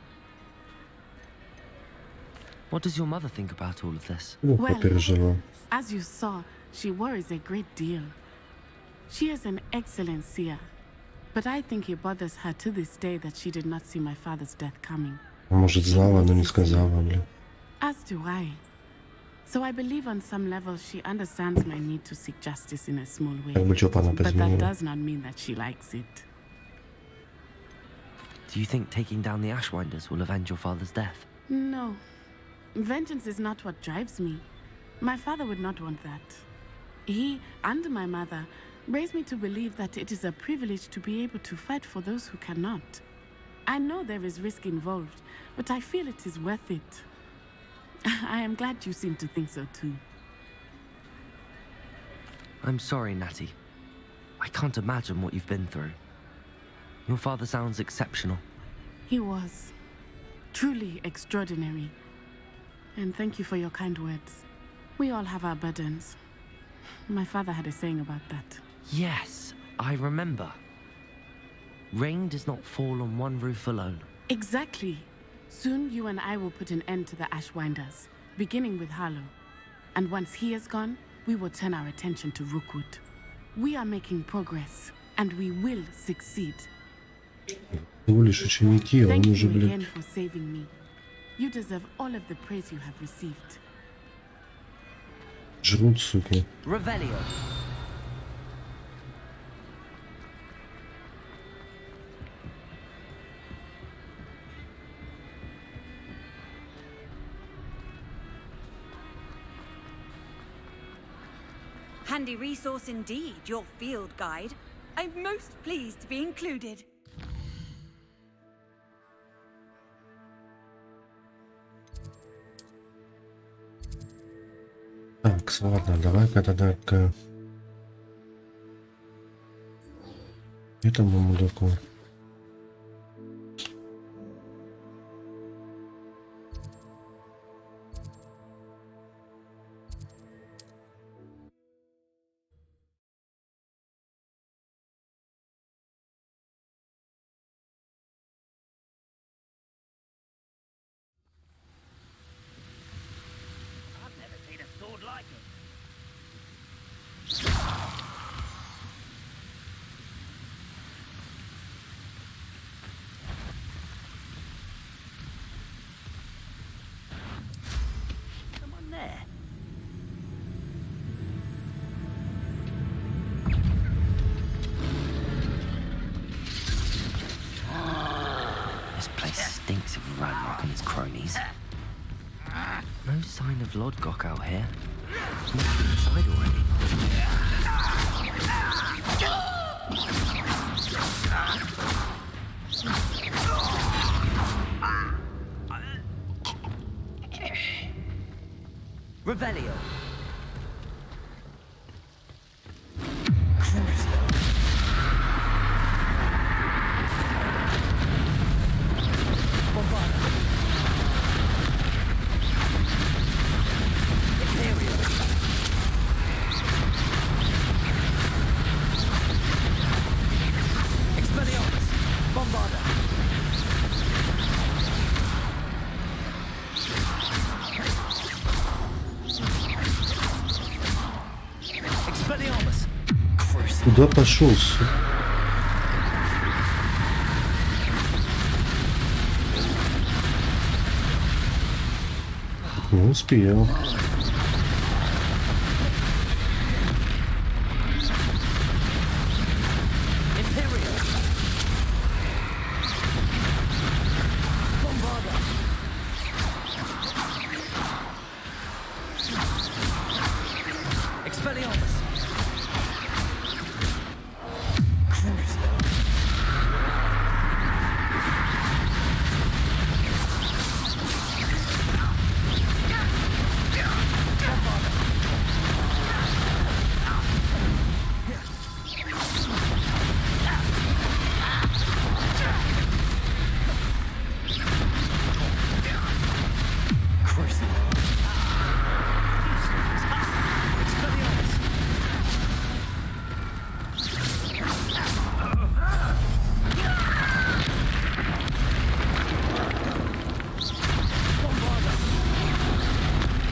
What does your mother think about all of this? Well, as you saw, she worries a great deal. She is an excellent seer. But I think it bothers her to this day that she did not see my father's death coming. Может, знала, но не сказала, блин. As do I. So I believe on some level she understands my need to seek justice in a small way. But that does not mean that she likes it. Do you think taking down the Ashwinders will avenge your father's death? No. Vengeance is not what drives me. My father would not want that. He and my mother raised me to believe that it is a privilege to be able to fight for those who cannot. I know there is risk involved, but I feel it is worth it. I am glad you seem to think so too. I'm sorry, Natty. I can't imagine what you've been through. Your father sounds exceptional. He was. Truly extraordinary. And thank you for your kind words. We all have our burdens. My father had a saying about that. Yes, I remember. Rain does not fall on one roof alone. Exactly. Soon you and I will put an end to the Ashwinders, beginning with Harlow. And once he is gone, we will turn our attention to Rookwood. We are making progress, and we will succeed. Thank you again for saving me. You deserve all of the praise you have received. Жрут, суки. Revelio. handy resource indeed, your field guide. I'm most pleased to be included. Так, ладно, давай-ка тогда к этому мудаку. I've never seen a sword like it. Someone there. This place stinks of Ranrock and his cronies. No sign of Lodgok out here. Must be inside already. Revelio. Куда пошел, сука? Не успел.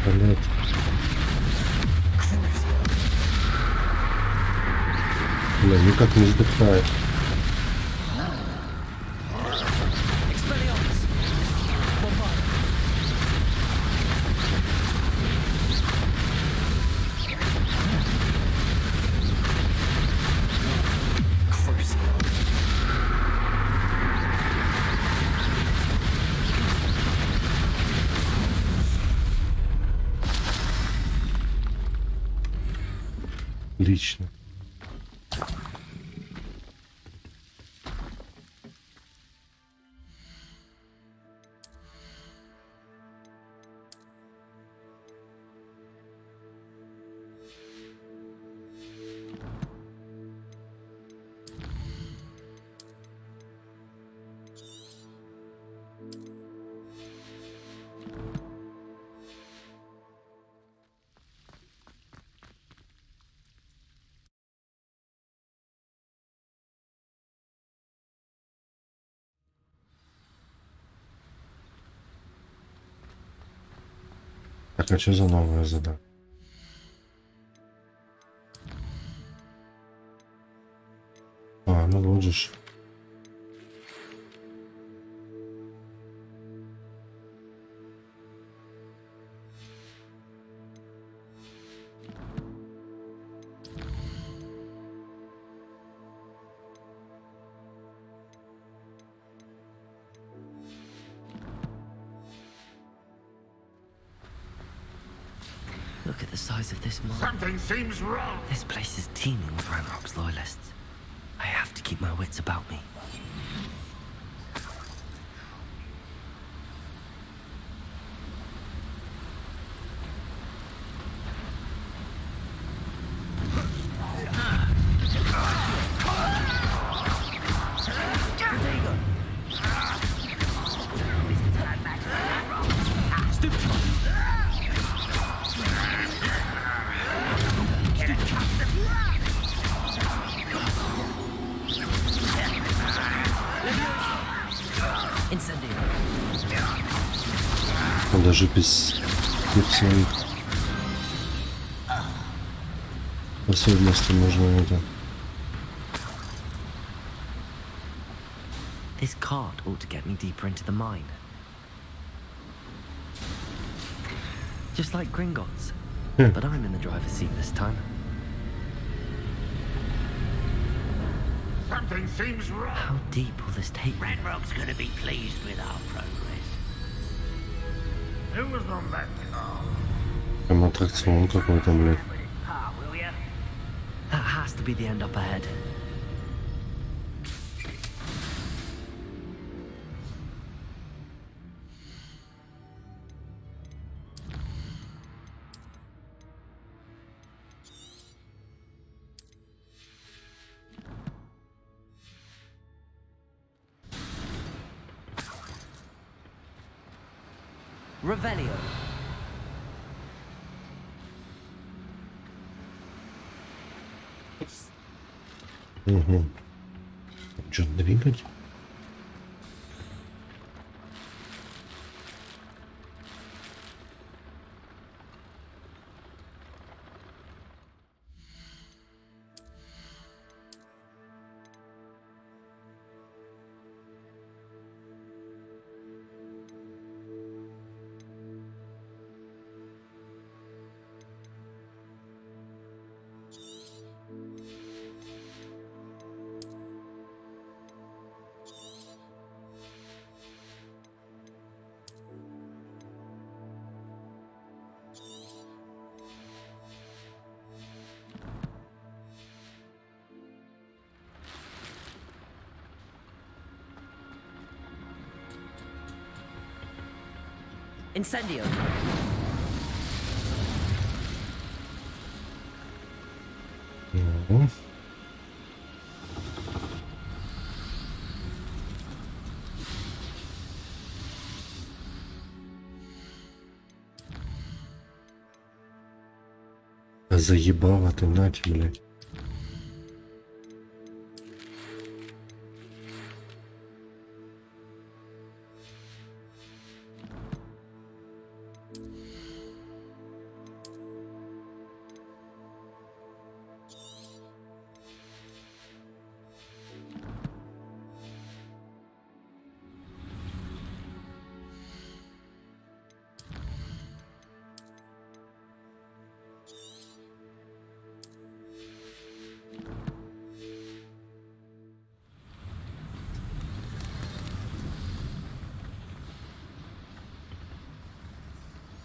Блять. Бля, никак не сдыхает. Отлично. Так, а что за новая задача? А, ну вот же ж. Look at the size of this mine. Something seems wrong. This place is teeming with Ranrock's loyalists. I have to keep my wits about me. Он даже без своих способностей можно это. This card ought to get me deeper into the mine. Just like Gringotts. But I'm in the driver's seat this time. Something seems wrong. How deep will this take me? Ranrock's gonna be pleased with our progress. Who was on that car? Прям аттракцион какой-то, блядь. Will ya? That has to be the end up ahead. Revelio. Угу. Что, двигать? Incendio. Угу. Заебала ты, нате, блядь.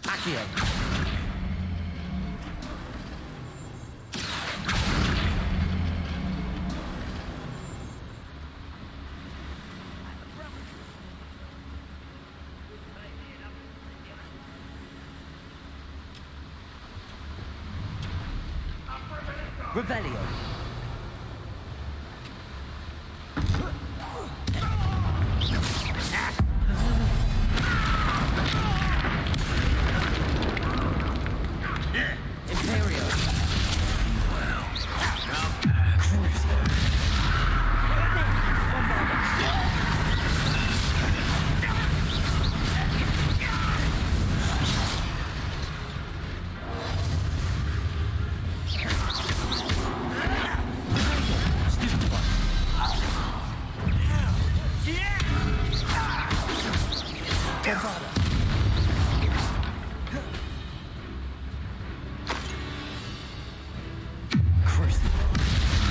Accio. Revelio.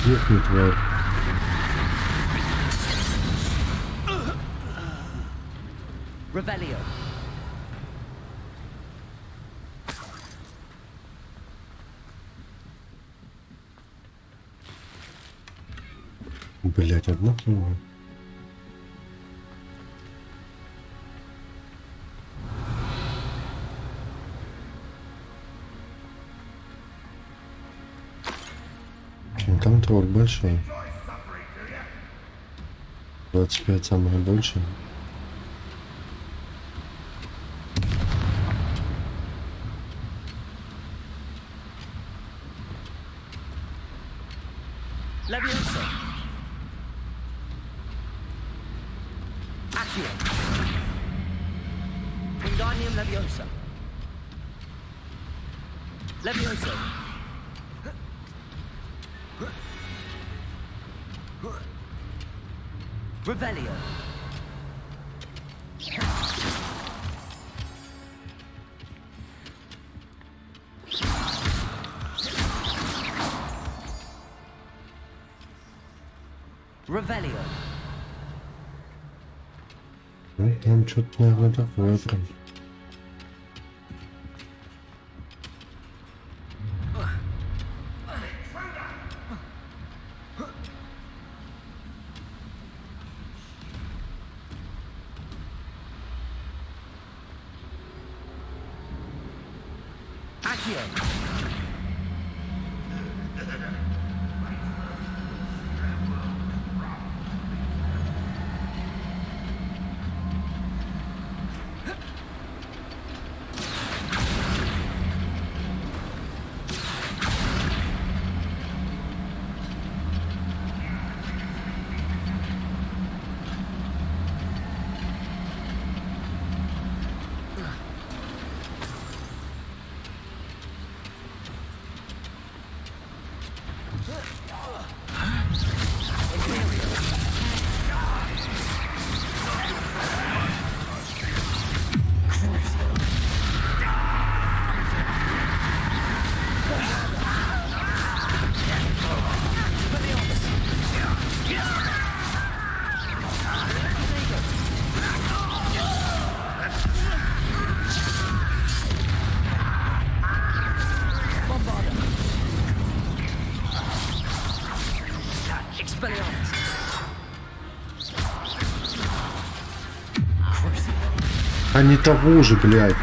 Ёхнет твою. Revelio. Блять, одна хуйня. Там тролль большой. 25 самое большее. Leviosa. Accio. Wingardium Leviosa. Leviosa. Revelio. Revelio. Ну, там что-то, наверное, такое прям. А не того же, блядь.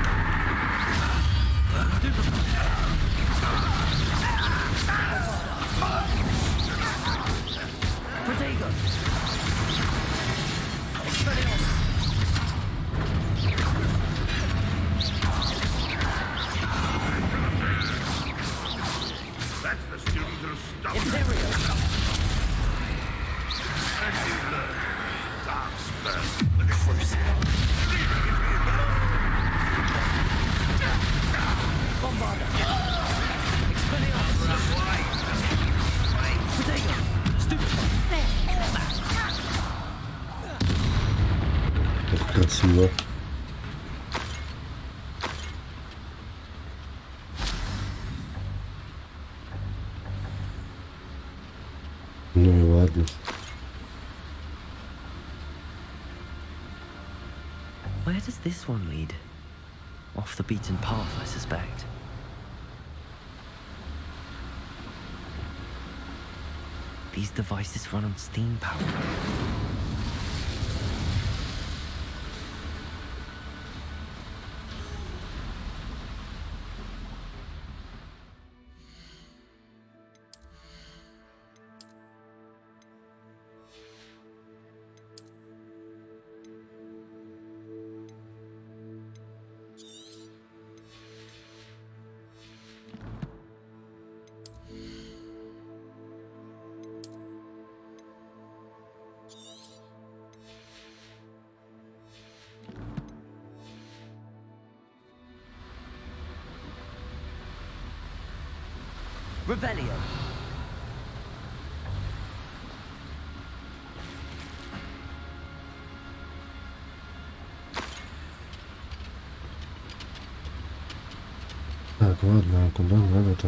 Красиво. Ну и ладно. Where does this one lead? Off the beaten path, I suspect. These devices run on steam power. Revelio. Так, ладно, а куда надо-то?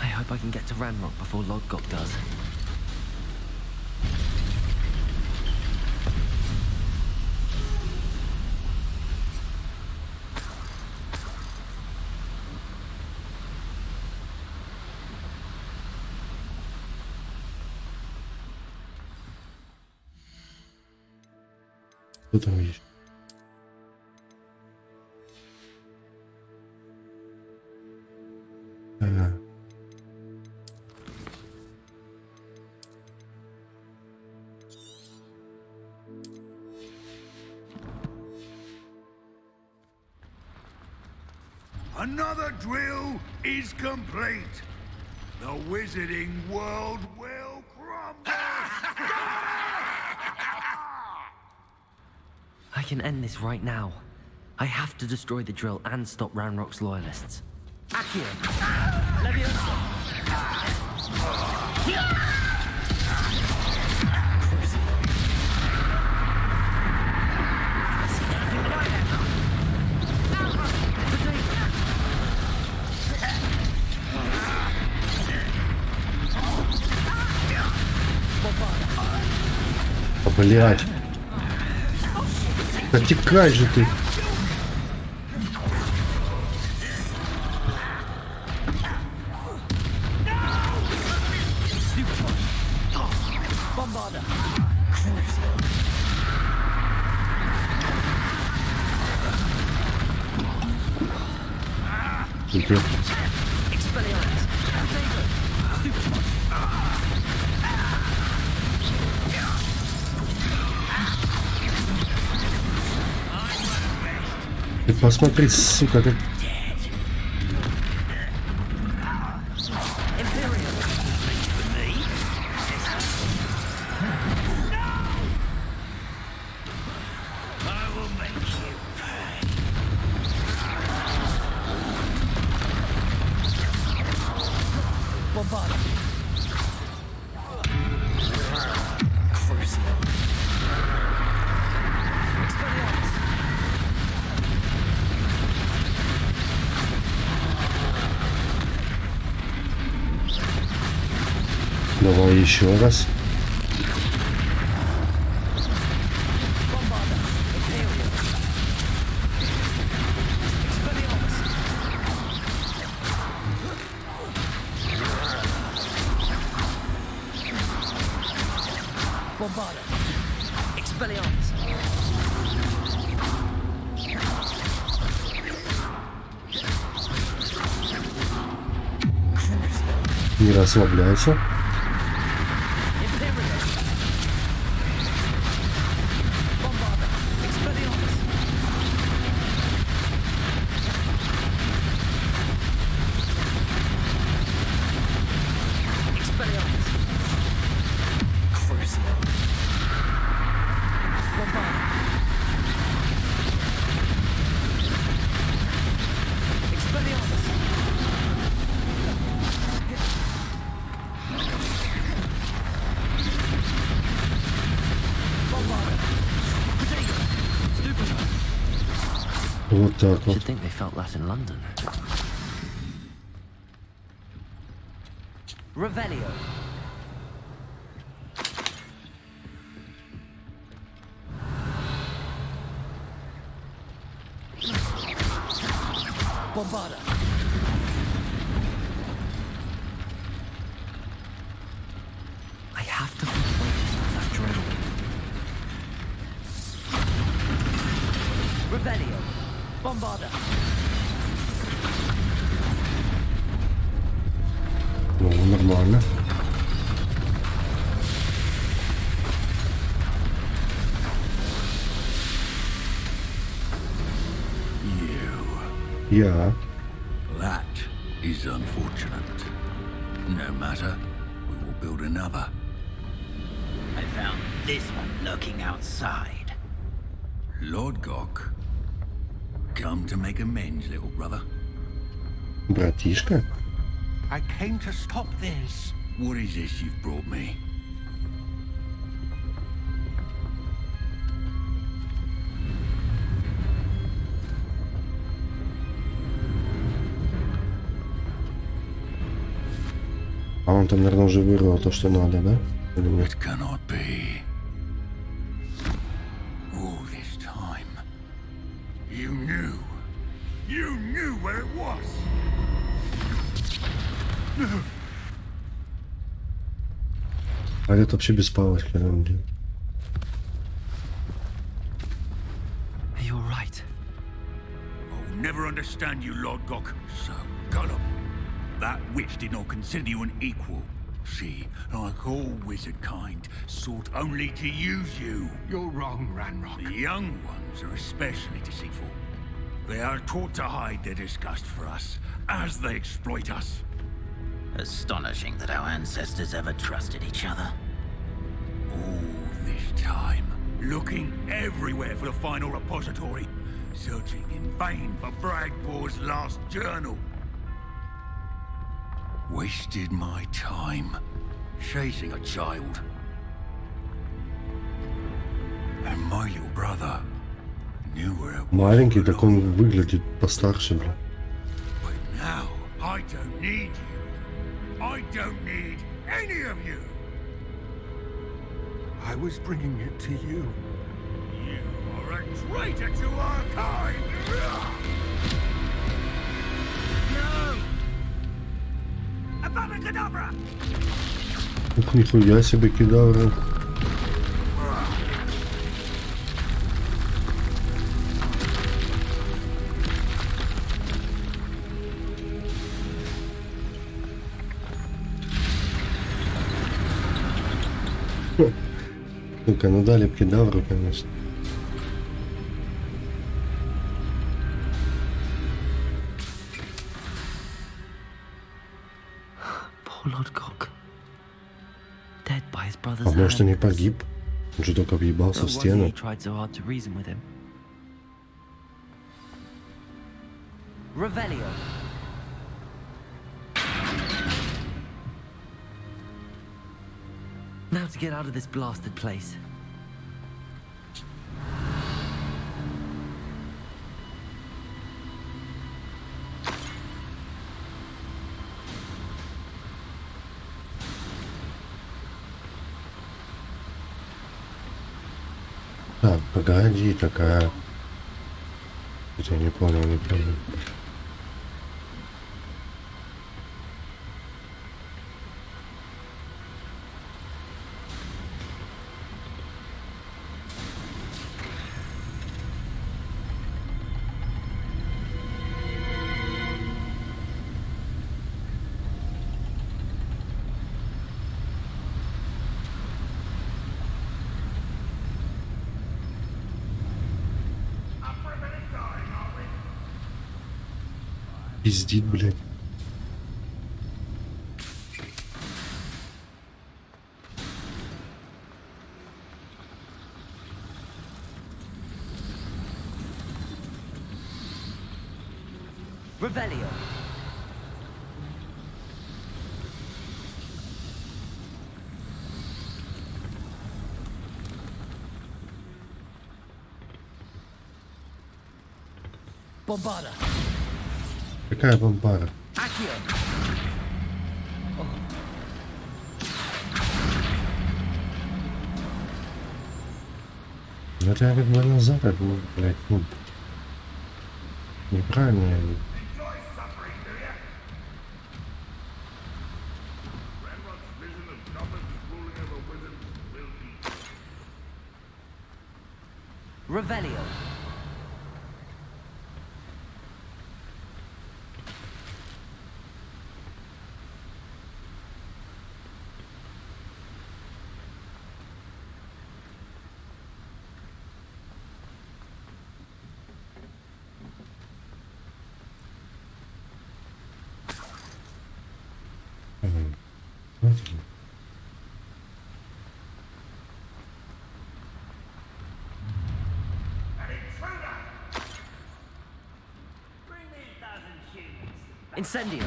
I hope I can get to Ranrock before Lodgok does. Кто там есть? Ага. Another drill is complete. The wizarding world will crumble. I can end this right now. I have to destroy the drill and stop Ranrock's loyalists. Accio! Leviosa! Блять. Отекай же ты. Идет. Ты посмотри, сука, как... Давай еще раз. Не расслабляйся. Вот так вот. Revelio. Bombarda. I have to find a way to stop that drill. Revelio. Bombarda. Ну, нормально. Я. That is unfortunate. No matter, we will build another. I found this one lurking outside. Lord Gok, come to make amends, little brother. Братишка? I came to stop this. What is this you've brought me? А он там, наверное, уже вырвал то, что надо, да? Или нет? It cannot be. All this time, you knew where it was. А это вообще без палочки, наверное. never understand you, Lord Gok. So gullible. That witch did not consider you an equal. She, like all wizard kind, sought only to use you. You're wrong, Ranrock. The young ones are especially deceitful. They are taught to hide their disgust for us, as they exploit us. Astonishing that our ancestors ever trusted each other. All this time, looking everywhere for the final repository, searching in vain for Bragbor's last journal. Wasted my time, chasing a child. And my little brother knew where it was. Маленький, так он выглядит постарше, бля. But now, I don't need you. I don't need any of you. I was bringing it to you. You are a traitor to our kind! No! Avada Kedavra! Ух, нихуя себе кедавра. Сука, ну дали б кедавру, конечно. Poor Lord Gok. Dead by his brother's А может, и не hand. погиб? Он же только въебался No в wonder стену. he tried so hard to reason with him. Revelio. Now to get out of this blasted place. Так, погоди, такая... Я не понял, не понял. Пиздит, блядь. Revelio. Bombada. Какая бомбара? Accio. Ну это я как бы назад, ну, блядь, ну... Неправильно я... Revelio. Incendio.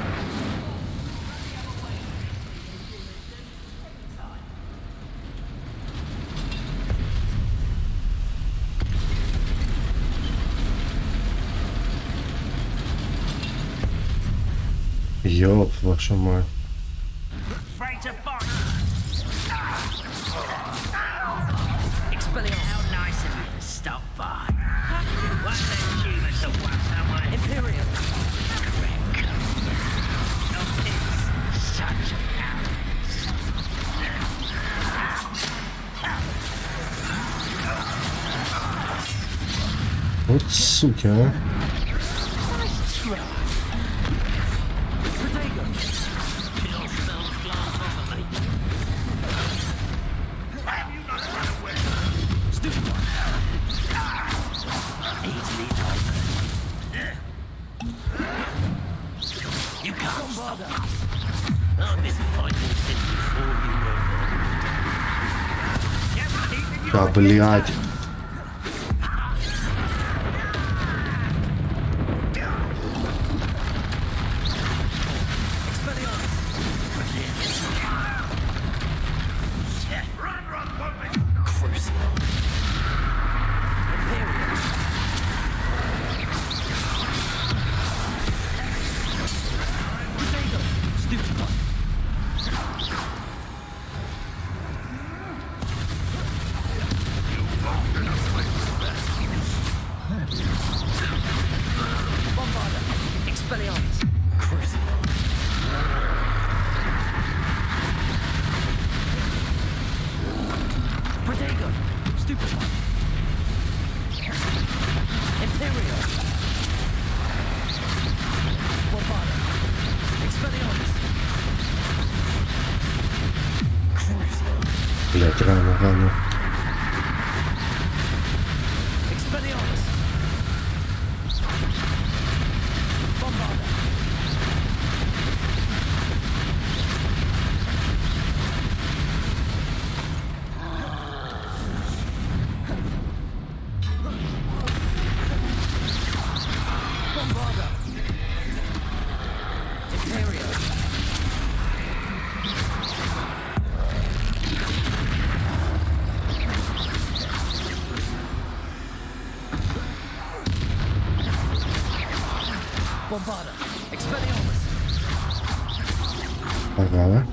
Ёб, вашу мать. Afraid to fight. Expelliarmus. How nice of you to stop by. One of them humans that want someone. Imperium. Such arrogance. Вот суки, а. This fight will send you before you know. Да, блядь. Блять, рано. Погнали.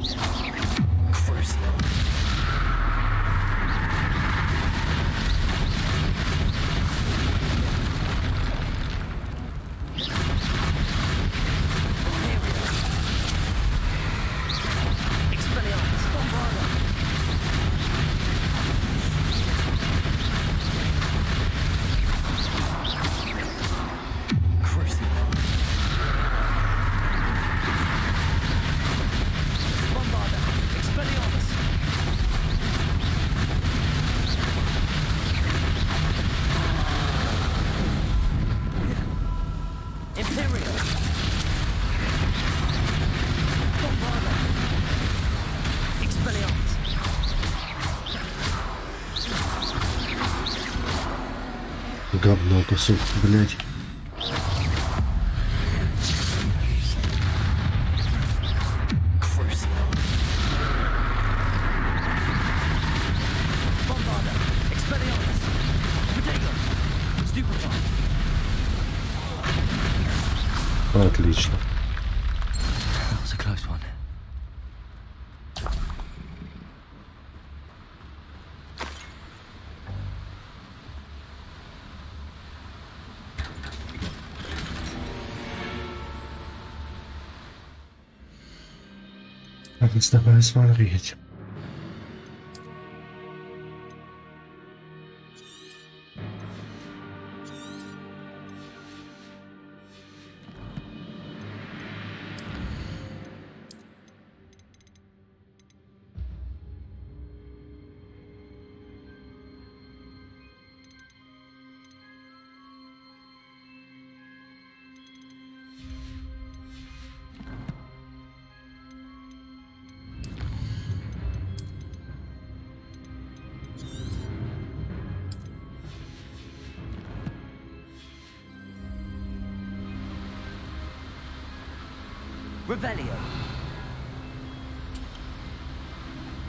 Говно, кусок, блять. Отлично. Давай смотреть.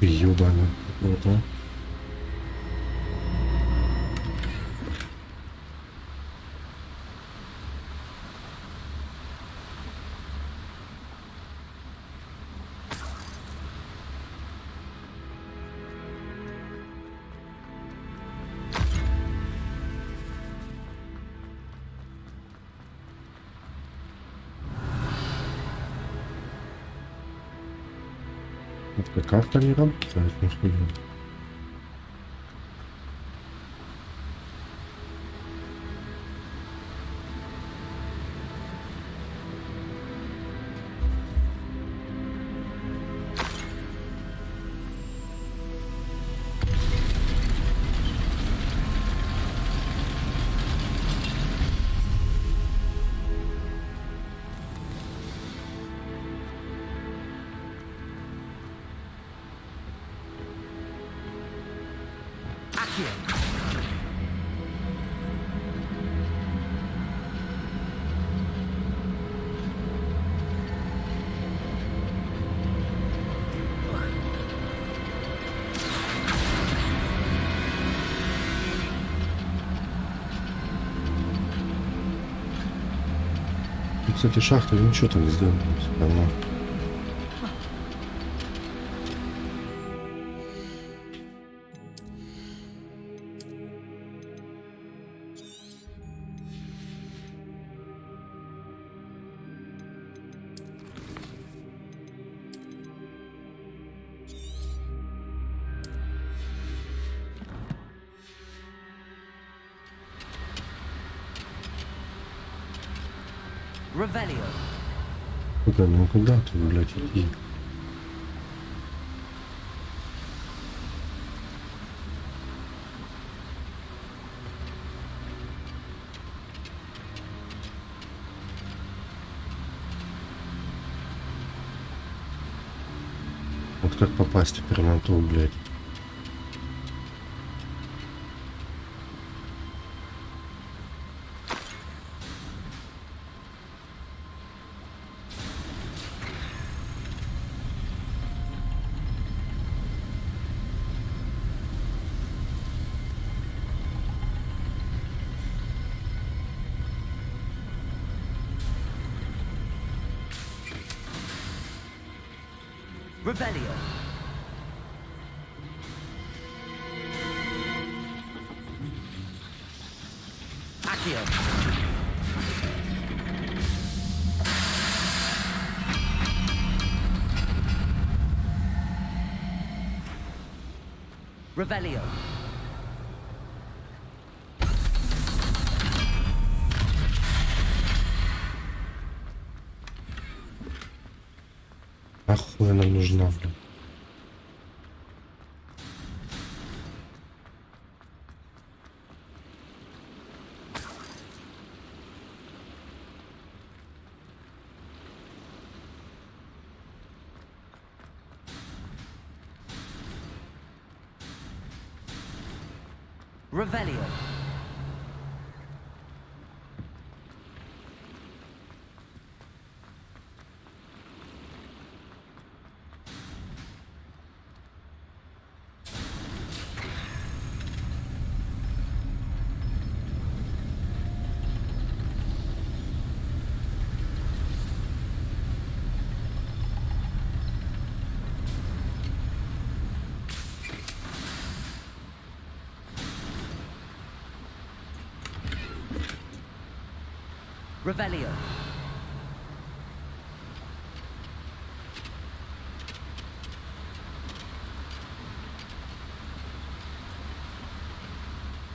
Ёбаный. Вот, а. Это карта не работает, ну что делать? Кстати, шахта ничего так сделала. Давно. Revelio. Куда, ну куда ты, блядь, иди? Вот как попасть теперь на ту, блядь? Revelio. Accio. Revelio. Нахуй она нужна, блин? Revelio. Revelio.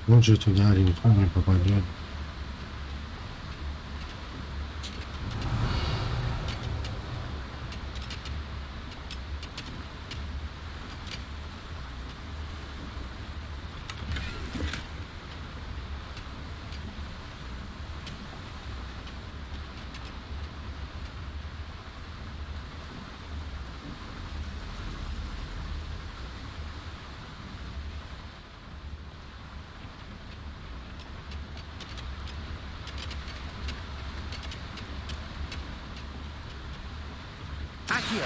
Вот же туда никто не попадет. Accio.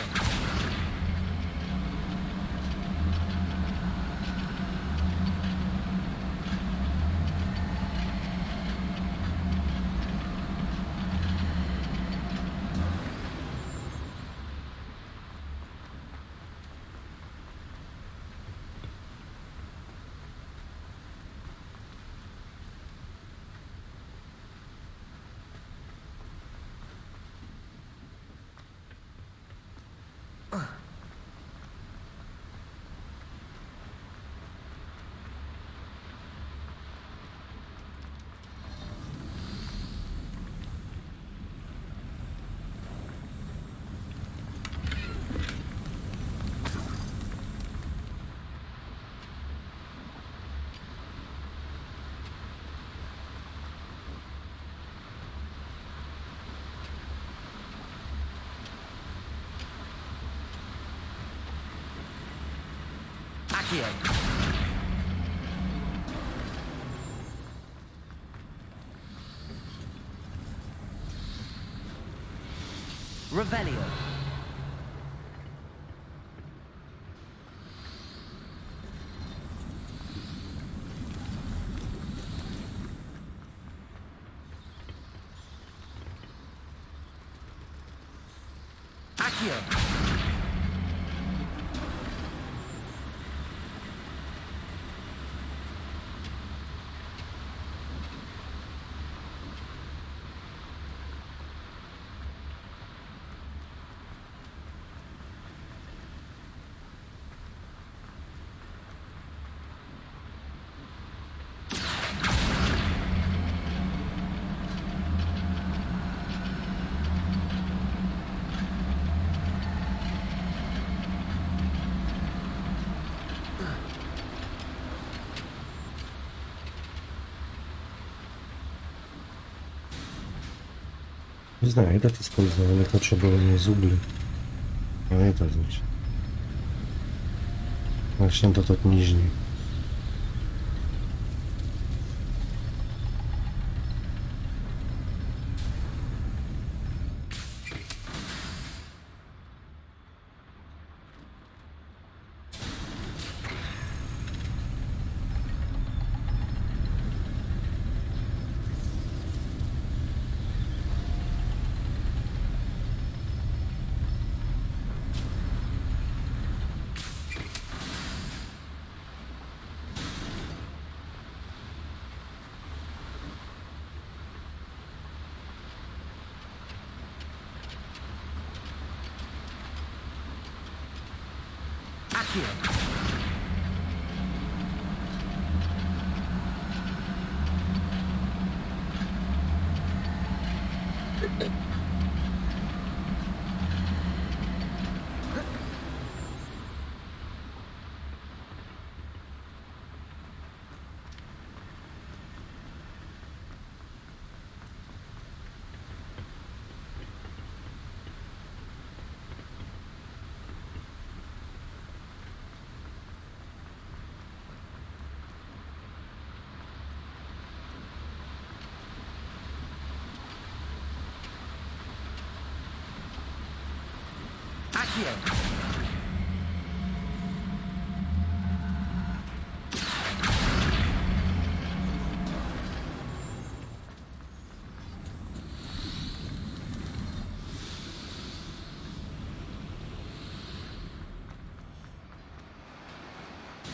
Accio. Revelio. Accio. Не знаю, этот использовал, этот что было не из угля. А это значит. Значит, это тот нижний.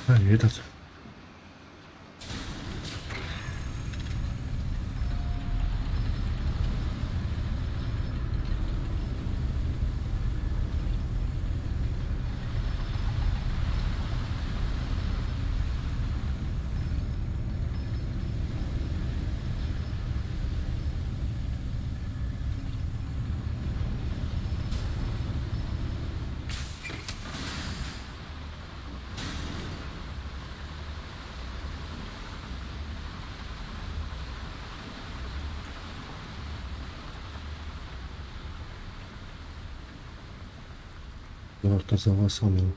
А, этот. Warto załasomił.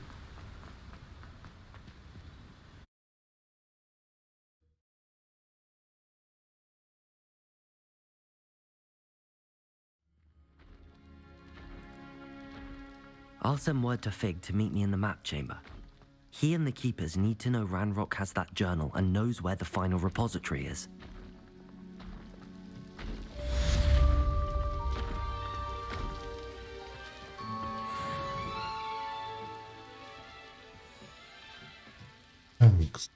I'll send word to Fig to meet me in the map chamber. He and the keepers need to know Ranrock has that journal and knows where the final repository is. Thanks.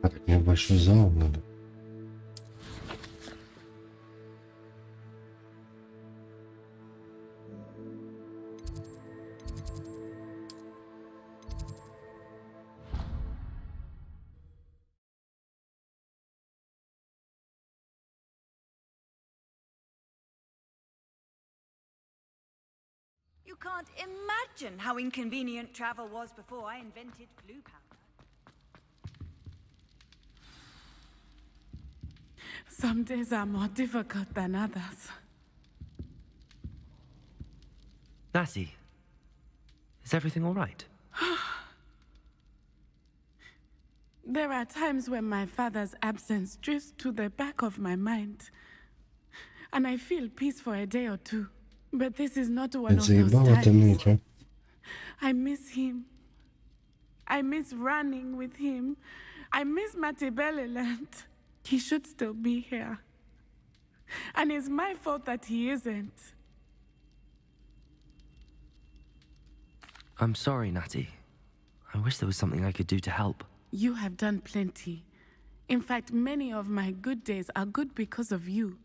А так мне большой зал надо. You can't imagine how inconvenient travel was before I invented glue powder. Some days are more difficult than others. Natty, is everything all right? There are times when my father's absence drifts to the back of my mind, and I feel peace for a day or two. But this is not one of those times. I miss him. I miss running with him. I miss Matibeleland. He should still be here. And it's my fault that he isn't. I'm sorry, Natty. I wish there was something I could do to help. You have done plenty. In fact, many of my good days are good because of you.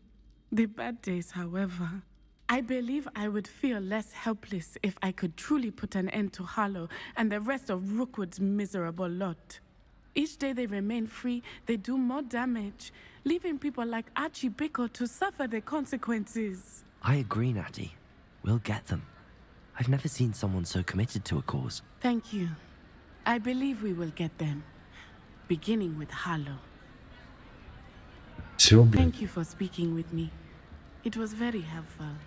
The bad days, however, I believe I would feel less helpless if I could truly put an end to Harlow and the rest of Rookwood's miserable lot. Each day they remain free, they do more damage, leaving people like Archie Bickle to suffer the consequences. I agree, Natty. We'll get them. I've never seen someone so committed to a cause. Thank you. I believe we will get them. Beginning with Harlow. Thank you for speaking with me. It was very helpful.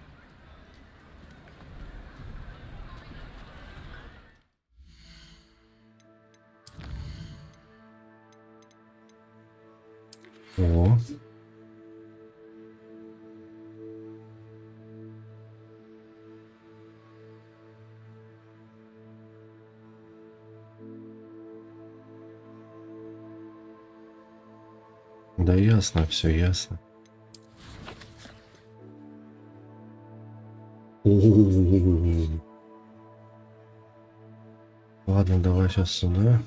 О. Да ясно, все ясно. О-о-о-о-о. Ладно, давай сейчас сюда.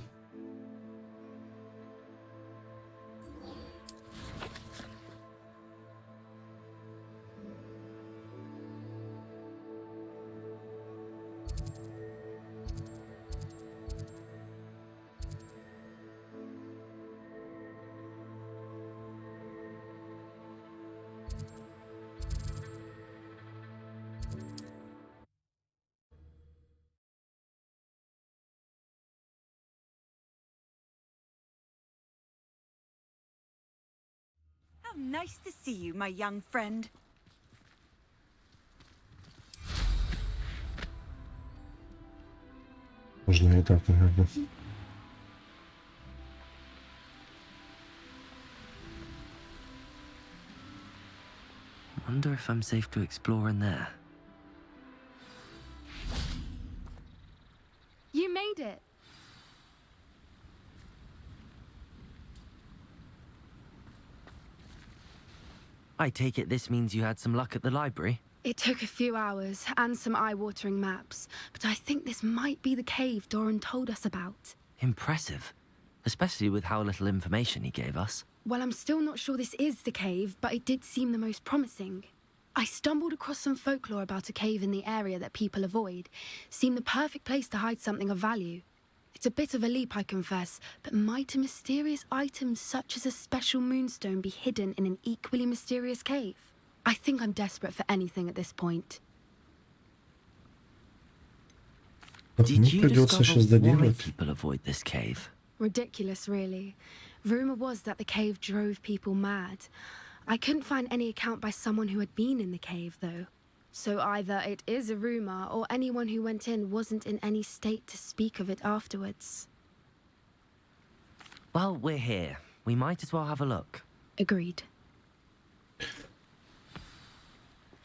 How nice to see you, my young friend. Можно и так, наверное. Wonder if I'm safe to explore in there. You made it. I take it this means you had some luck at the library? It took a few hours and some eye-watering maps, but I think this might be the cave Doran told us about. Impressive. Especially with how little information he gave us. Well, I'm still not sure this is the cave, but it did seem the most promising. I stumbled across some folklore about a cave in the area that people avoid. Seemed the perfect place to hide something of value. It's a bit of a leap, I confess, but might a mysterious item such as a special moonstone be hidden in an equally mysterious cave? I think I'm desperate for anything at this point. Did you discover why people avoid this cave? Ridiculous, really. Rumor was that the cave drove people mad. I couldn't find any account by someone who had been in the cave, though. So either it is a rumor, or anyone who went in wasn't in any state to speak of it afterwards. Well, we're here. We might as well have a look. Agreed.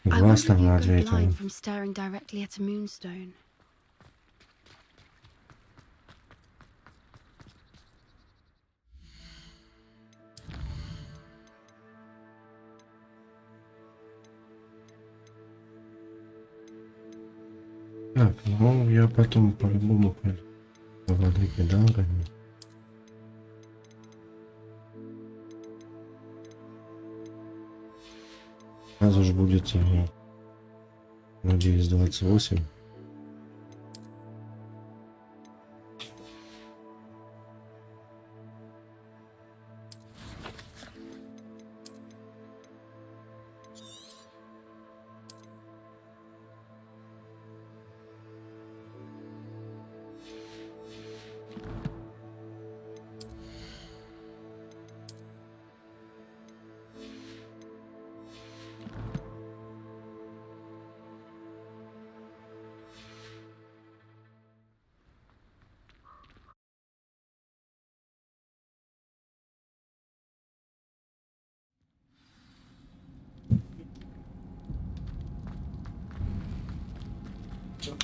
I wonder if you go blind from staring directly at a moonstone. Так, ну я потом по-любому пойду. Воды кидал, Сразу же будет, надеюсь, 28.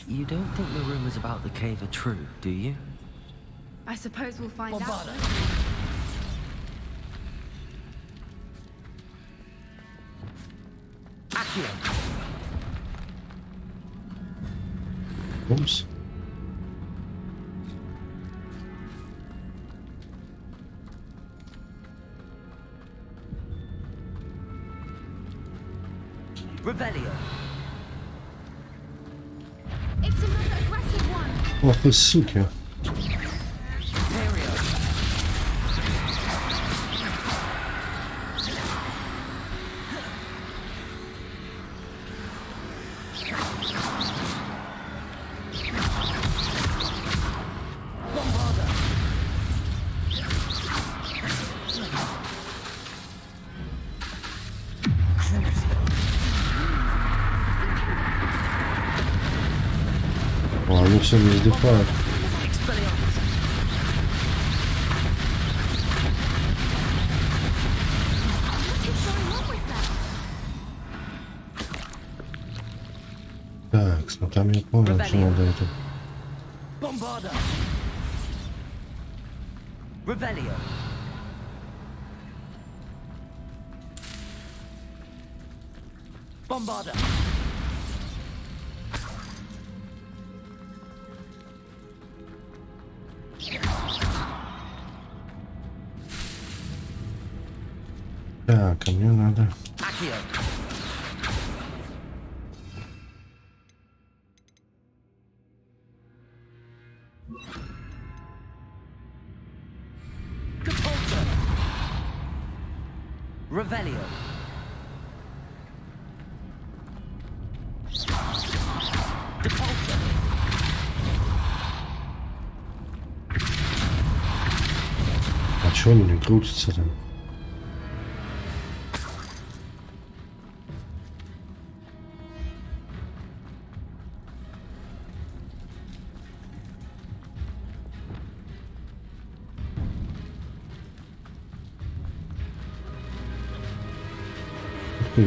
You don't think the rumors about the cave are true, do you? I suppose we'll find out. Oops. Revelio. It's another aggressive one. Ох вы суки. О, они все вздыхают. Так, ну там я понял, что надо это. Bombarda. Revelio. Bombarda. Так, а мне надо. Revelio. А чё он не крутится там?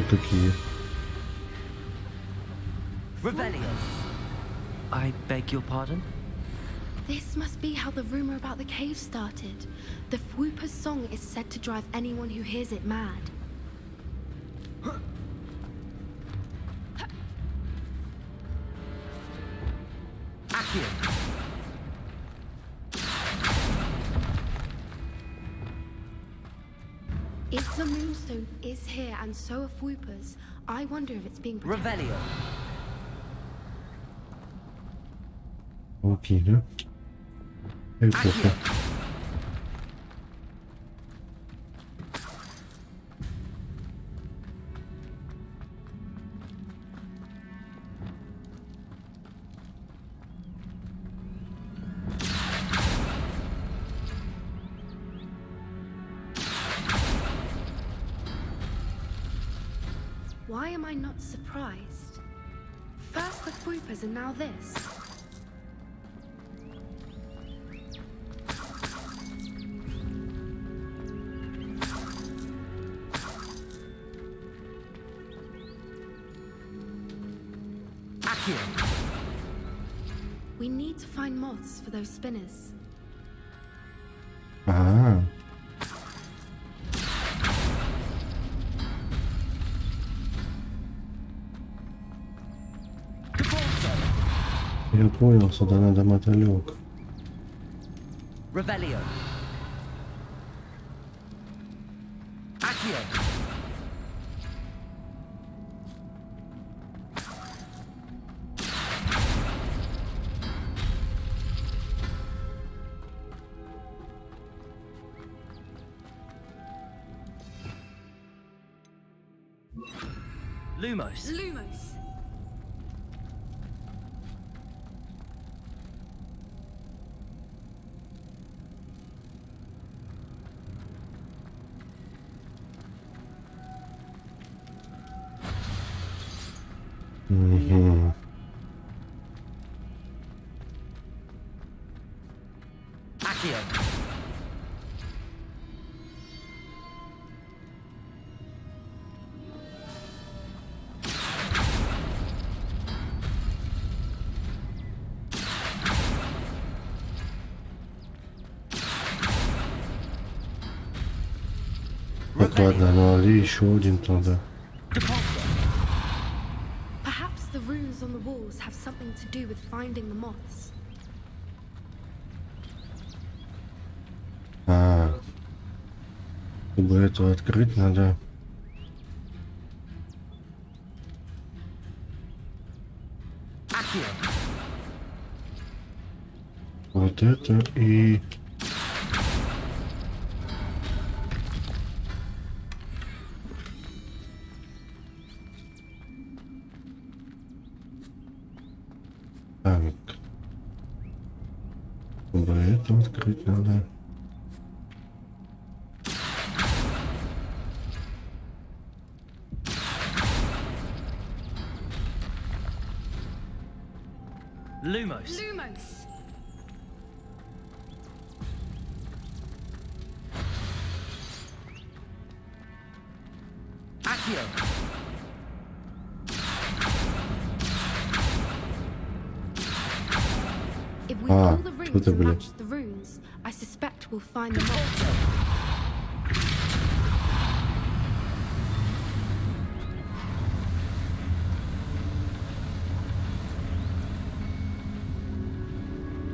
Какие? Revelio. I beg your pardon? This must be how the rumor about the cave started. The Whooper's song is said to drive anyone who hears it mad. If the moonstone is here and so are Whoopers, I wonder if it's being protected. Revelio. Окей, да? Плохо. Why am I not surprised? First the Whoopers and now this. We need to find moths for those spinners. Ага. Я понял, сюда надо мотылек. Revelio. Lumos. Lumos. Угу. Accio. Так, ладно, ну Али еще один тогда. Perhaps the runes on the walls have something to do with finding the moths. Чтобы это открыть, надо... Accio. Вот это и... Так. Чтобы это открыть надо... Lumos. Lumos. Accio. If we pull the rings что-то, and блин. match the runes, I suspect we'll find the moths.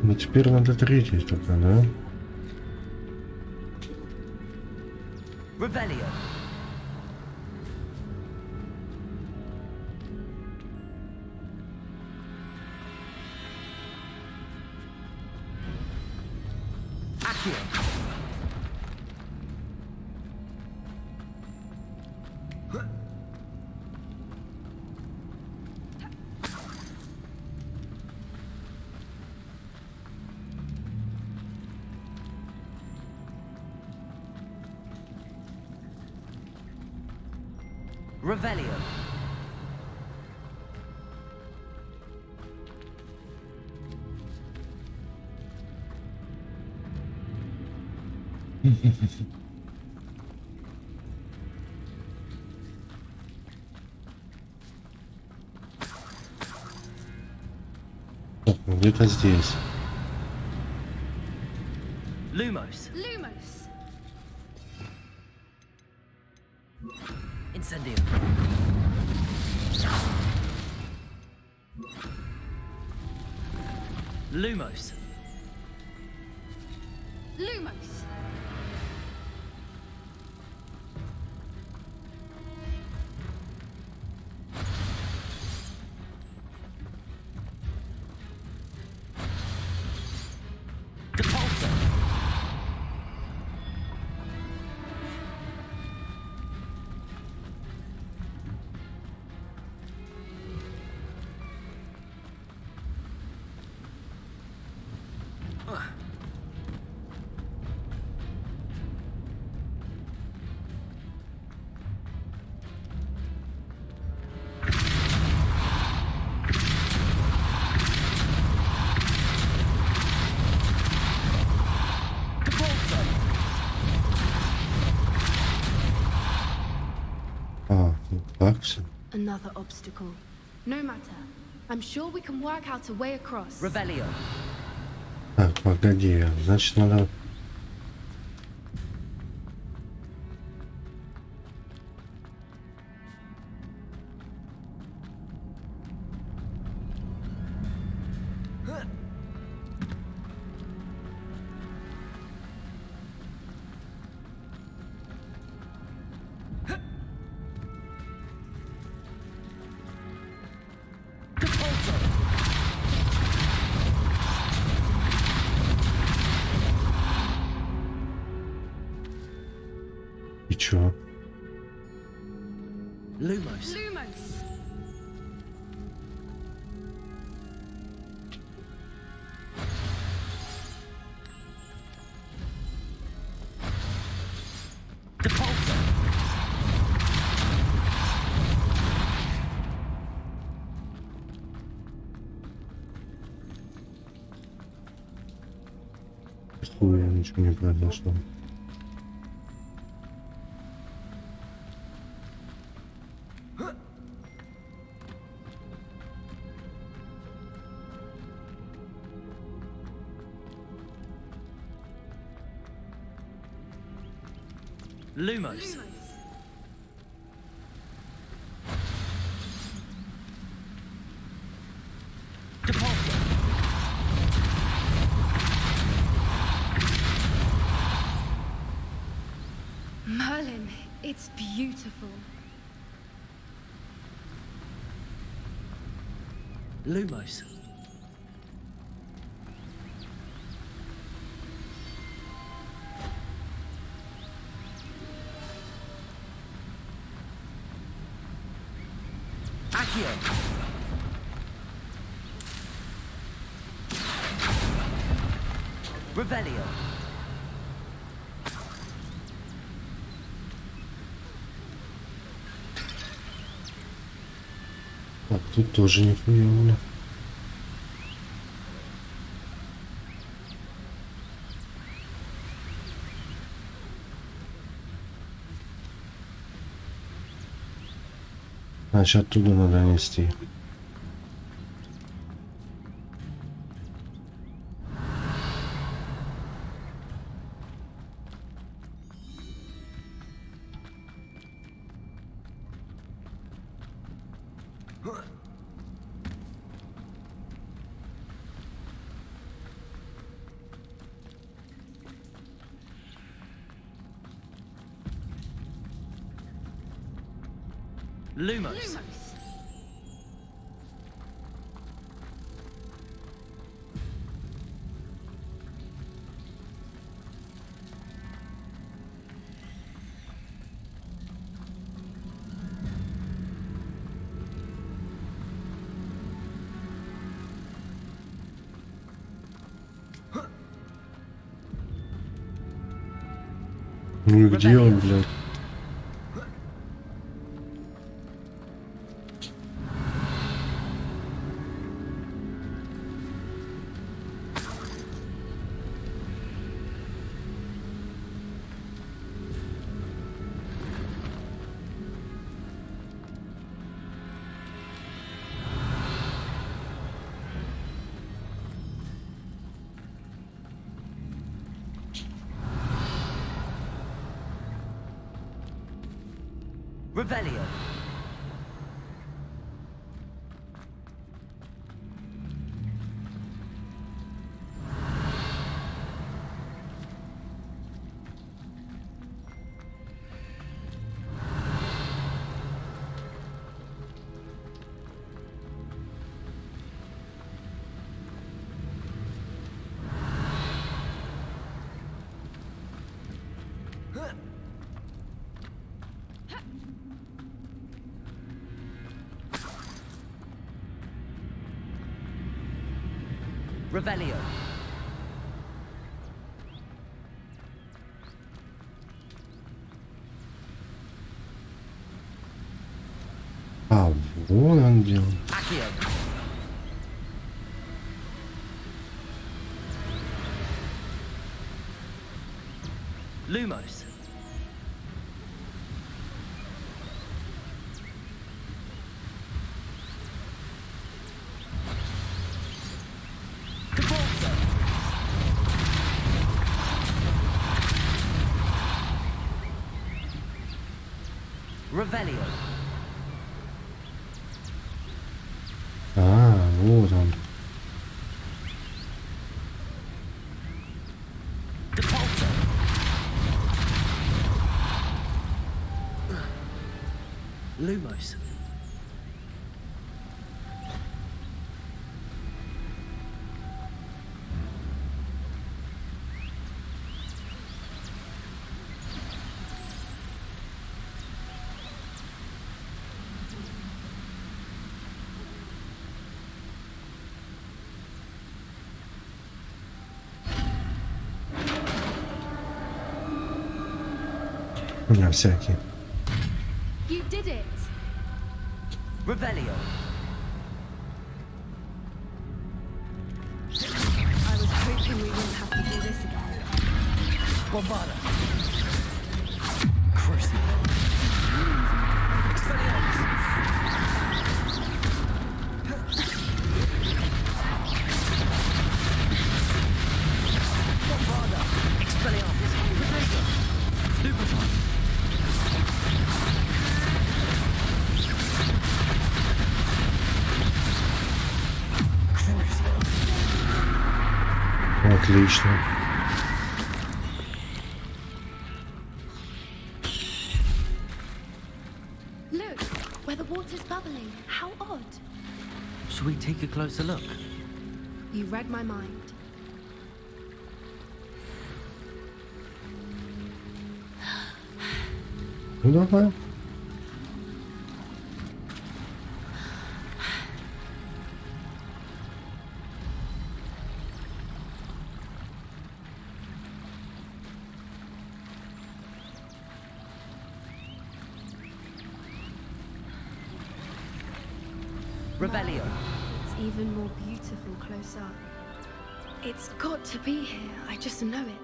Ну теперь надо третий только, да? Revelio. Accio. Revelio. Так, где-то здесь. Lumos. Lumos. Incendio. Lumos. Lumos. Depulso. Так все. Another obstacle. No matter. I'm sure we can work out a way across. Revelio. Так, погоди, значит надо... И чё? Lumos. Lumos. хуя ничего не произошло. Lumos. Deposit. Merlin, it's beautiful. Lumos. Accio. Revelio. А тут тоже нихуя у меня. Значит, оттуда надо нести. Lumos. Ну и где он, блядь? Revelio. Revelio. А, вон он делал. Accio. Lumos. Revelio. А, вот он. Lumos. У меня всякие. You did it. Revelio. I was hoping we wouldn't have to do this again. Bombarda. Crucible. Expelliarmus. Bombarda. Expelliarmus. Potato. Stupefy. Отлично. Look, where the water's bubbling. How odd. Should we take a closer look? You read my mind. Ну давай. Revelio. It's even more beautiful close up. It's got to be here. I just know it.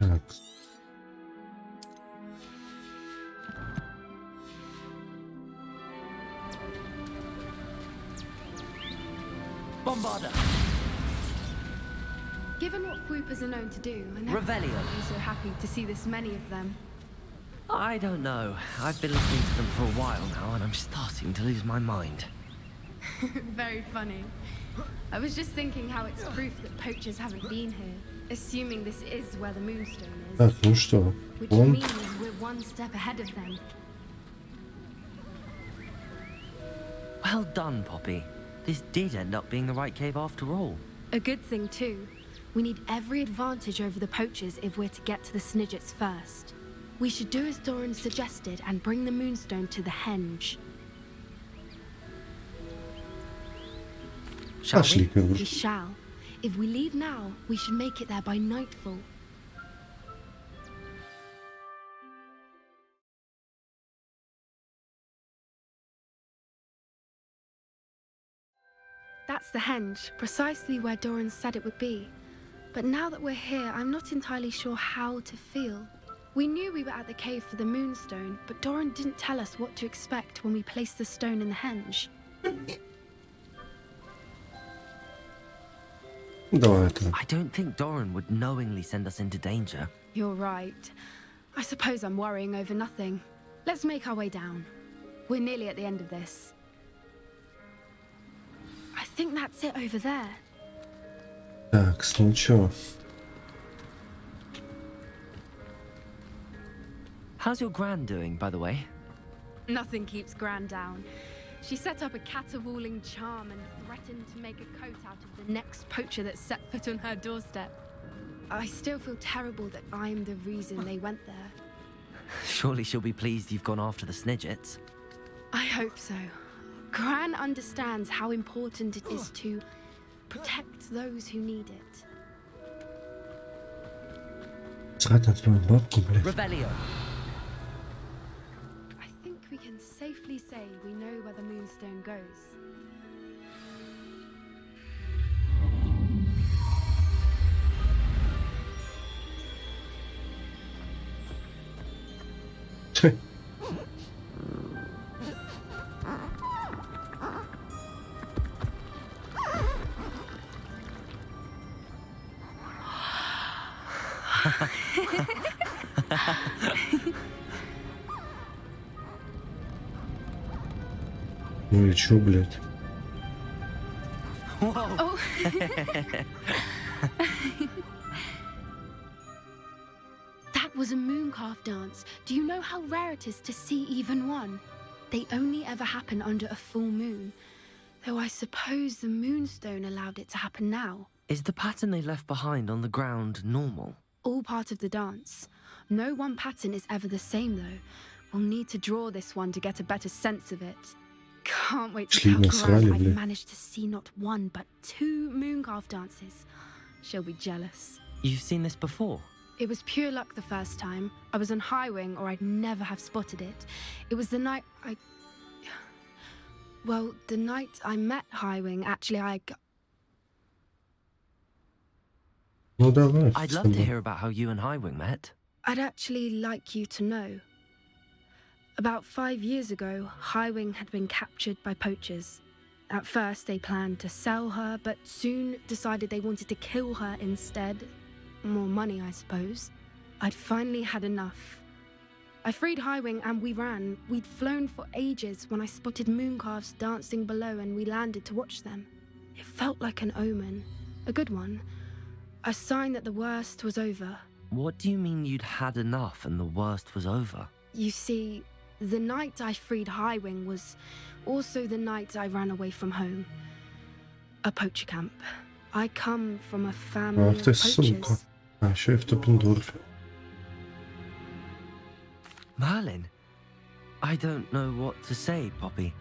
Так. Bombarda. Given what swoopers are known to do, I never Revelio. been so happy to see this many of them. I don't know. I've been listening to them for a while now, and I'm starting to lose my mind. Very funny. I was just thinking how it's proof that poachers haven't been here, assuming this is where the moonstone is. Так, ну что? Which Он means we're one step ahead of them. Well done, Poppy. This did end up being the right cave after all. A good thing too. We need every advantage over the poachers if we're to get to the Snidgets first. We should do as Doran suggested and bring the moonstone to the henge. Shall пошли, we? We короче. shall. If we leave now, we should make it there by nightfall. That's the henge, precisely where Doran said it would be. But now that we're here, I'm not entirely sure how to feel. We knew we were at the cave for the moonstone, but Doran didn't tell us what to expect when we placed the stone in the henge. Давай это. I don't think Doran would knowingly send us into danger. You're right. I suppose I'm worrying over nothing. Let's make our way down. We're nearly at the end of this. I think that's it over there. Так, ну чё? How's your gran doing, by the way? Nothing keeps Gran down. She set up a caterwauling charm and threatened to make a coat out of the next poacher that set foot on her doorstep. I still feel terrible that I'm the reason they went there. Surely she'll be pleased you've gone after the Snidgets. I hope so. Gran understands how important it is to protect those who need it. Срать на твою бабку, блядь. Revelio. I think we can safely say we know where the moonstone goes. Ну и чё, блядь? Oh. That was a mooncalf dance. Do you know how rare it is to see even one? They only ever happen under a full moon. Though I suppose the moonstone allowed it to happen now. Is the pattern they left behind on the ground normal? All part of the dance. No one pattern is ever the same though. We'll need to draw this one to get a better sense of it. Can't wait to tell Gran I've managed to see not one but 2 mooncalf dances. She'll be jealous. You've seen this before? It was pure luck the first time. I was on Highwing, or I'd never have spotted it. It was the night Well, the night I met Highwing, actually, Ну давай. I'd love to hear about how you and Highwing met. I'd actually like you to know. About 5 years ago, Highwing had been captured by poachers. At first, they planned to sell her, but soon decided they wanted to kill her instead. More money, I suppose. I'd finally had enough. I freed Highwing and we ran. We'd flown for ages when I spotted mooncalves dancing below and we landed to watch them. It felt like an omen. A good one. A sign that the worst was over. What do you mean you'd had enough and the worst was over? You see, the night I freed Highwing was also the night I ran away from home. A poacher camp. I come from a family of poachers. А еще и в Топпендорфе. Merlin? I don't know what to say, Poppy.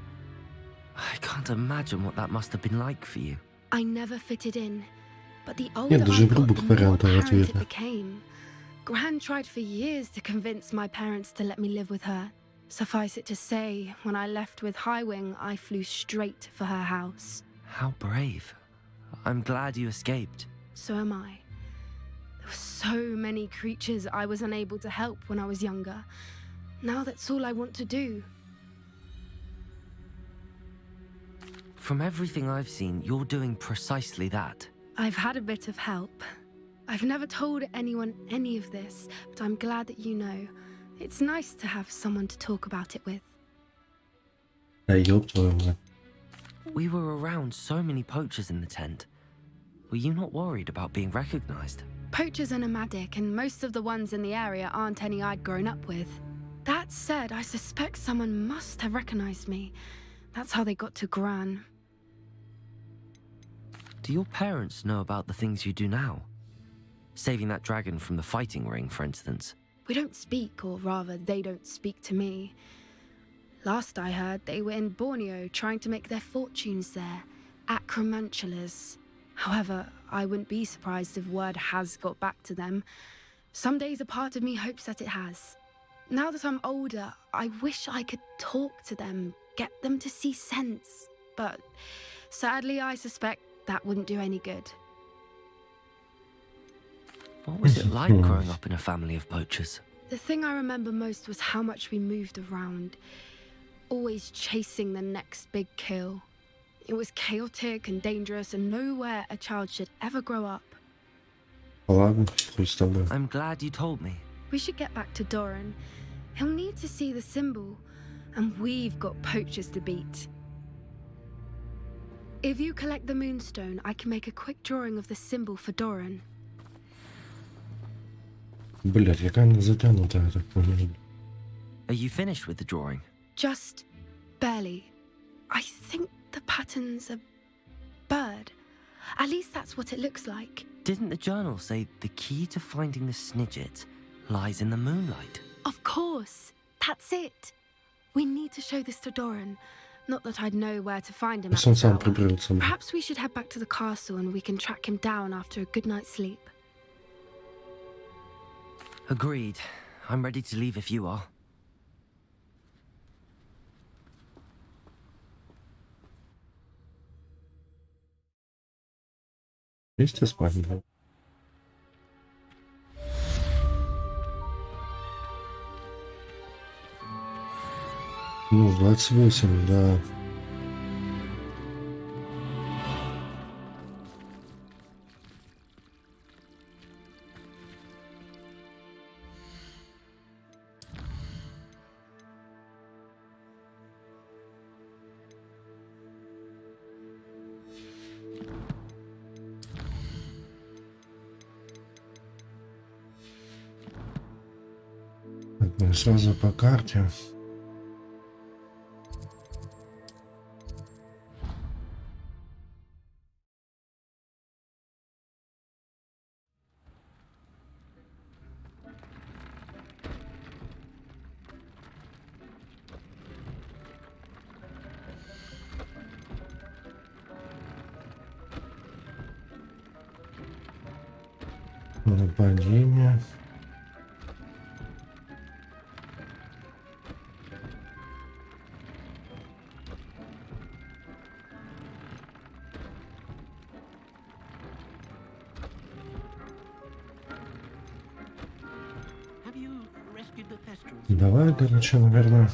I can't imagine what that must have been like for you. I never fitted in, but the older I got, the more apparent it became. Gran tried for years to convince my parents to let me live with her. Suffice it to say, when I left with Highwing, I flew straight for her house. How brave. I'm glad you escaped. So am I. There were so many creatures I was unable to help when I was younger. Now that's all I want to do. From everything I've seen, you're doing precisely that. I've had a bit of help. I've never told anyone any of this, but I'm glad that you know. It's nice to have someone to talk about it with. We were around so many poachers in the tent. Were you not worried about being recognized? Poachers are nomadic, and most of the ones in the area aren't any I'd grown up with. That said, I suspect someone must have recognized me. That's how they got to Gran. Do your parents know about the things you do now? Saving that dragon from the fighting ring, for instance. We don't speak, or rather, they don't speak to me. Last I heard, they were in Borneo trying to make their fortunes there. Acromantulas. However, I wouldn't be surprised if word has got back to them. Some days a part of me hopes that it has. Now that I'm older, I wish I could talk to them, get them to see sense. But sadly, I suspect that wouldn't do any good. What was it like growing up in a family of poachers? The thing I remember most was how much we moved around, always chasing the next big kill. It was chaotic and dangerous and nowhere a child should ever grow up. I'm glad you told me. We should get back to Doran. He'll need to see the symbol, and we've got poachers to beat. If you collect the moonstone, I can make a quick drawing of the symbol for Doran. Блять, какая она затянутая, я так понял. Are you finished with the drawing? Just barely. I think the pattern's a bird. At least that's what it looks like. Didn't the journal say the key to finding the Snidget lies in the moonlight? Of course. That's it. We need to show this to Doran. Not that I'd know where to find him at this hour. Perhaps we should head back to the castle and we can track him down after a good night's sleep. Agreed. I'm ready to leave if you are. Есть спальня? Ну, 28, да. Так, сразу по карте. Нападение. Давай, короче, наверное.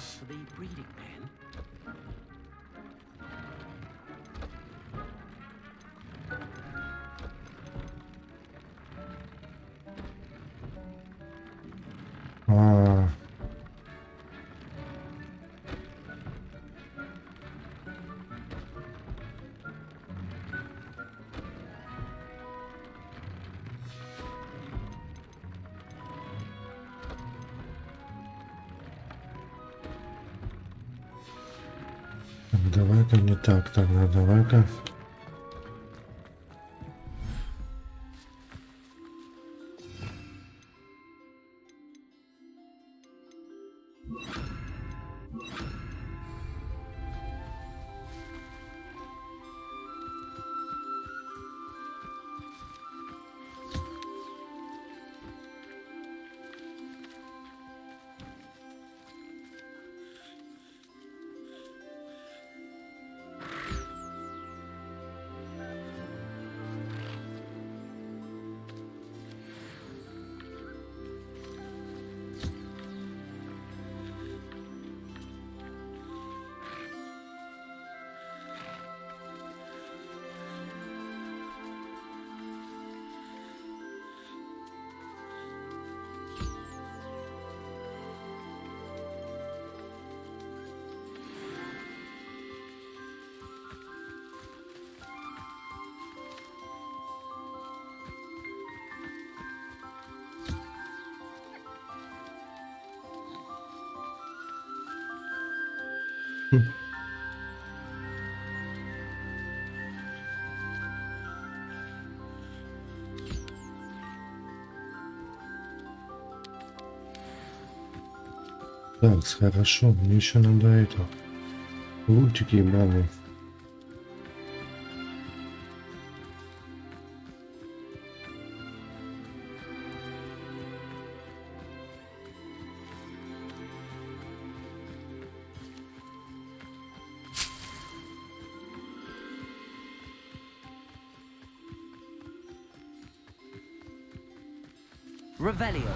Давай-ка не так тогда, давай-ка. Так, хорошо, мне еще надо это. Лутики ебаные. Revelio.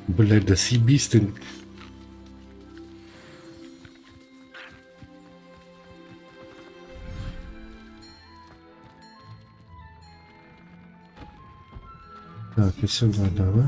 Блядь, да съебись ты. Так, и сюда давай.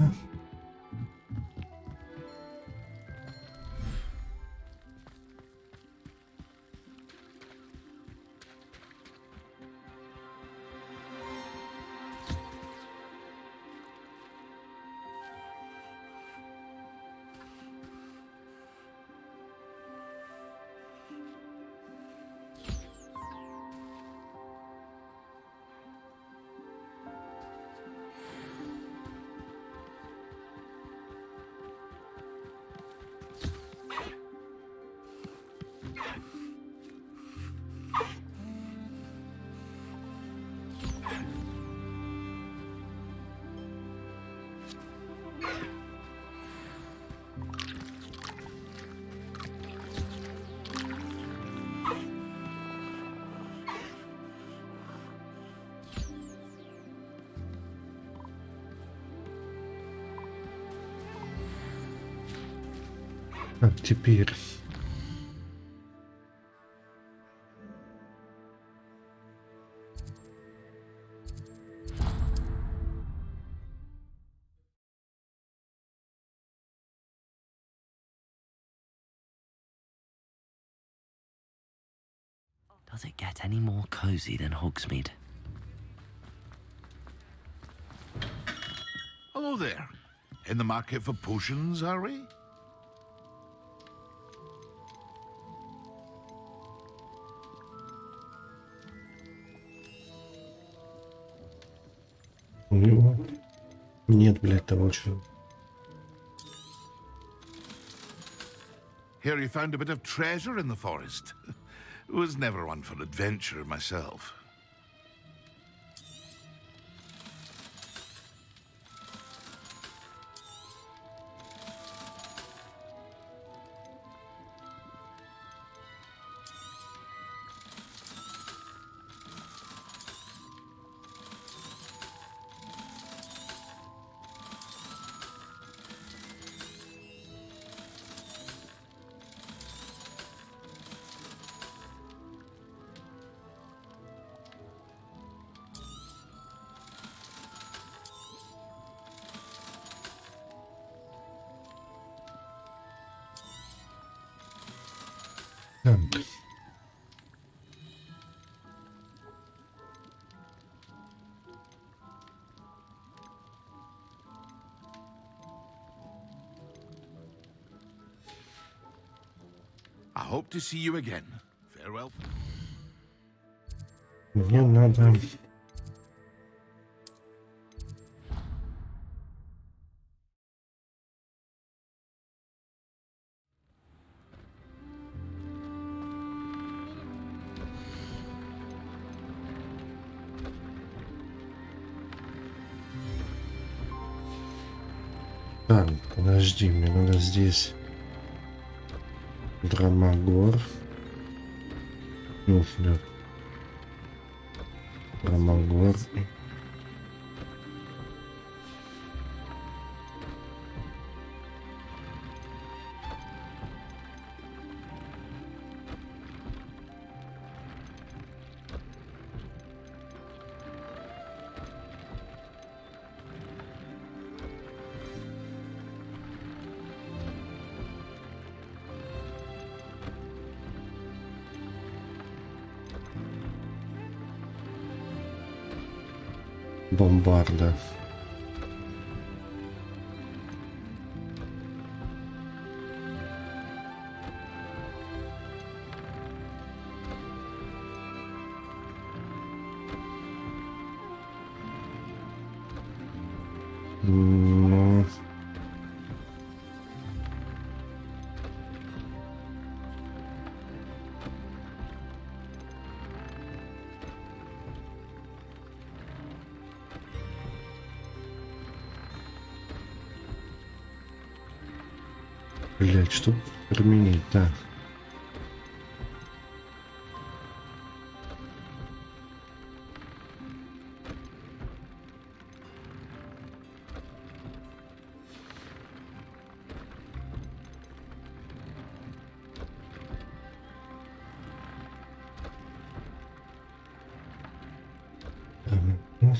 Так, теперь. Does it get any more cozy than Hogsmeade? Hello there. In the market for potions, are we? У него нет, блядь, того, что. Hear you found a bit of treasure in the forest. Was never one for adventure myself. I hope to see you again. Farewell. Мне надо... Так, подожди, мне надо здесь Драмагор. Нюфлер. Драмагор. Бомбарда. Ну... Блять, что применить, так.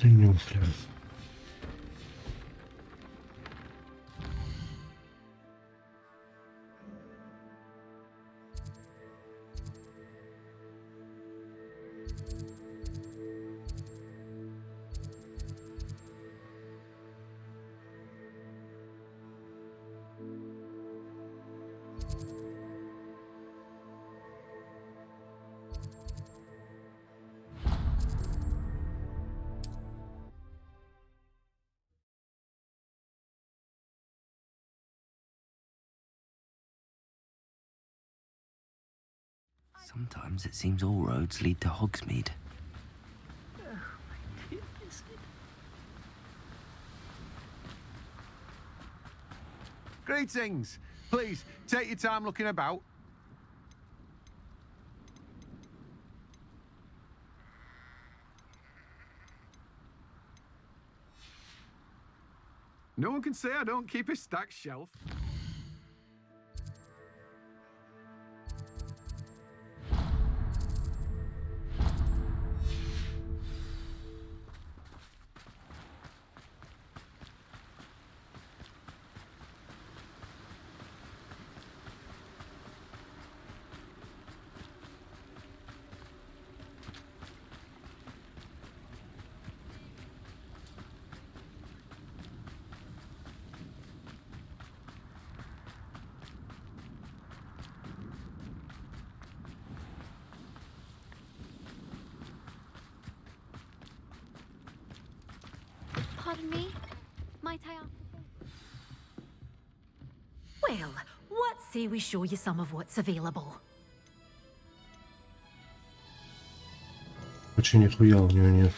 Нюфлер. Sometimes it seems all roads lead to Hogsmeade. Greetings! Please, take your time looking about. No one can say I don't keep a stacked shelf. Pardon me? Might I ask? Well, what's say we show you some of what's available. Очень нихуя у него нет.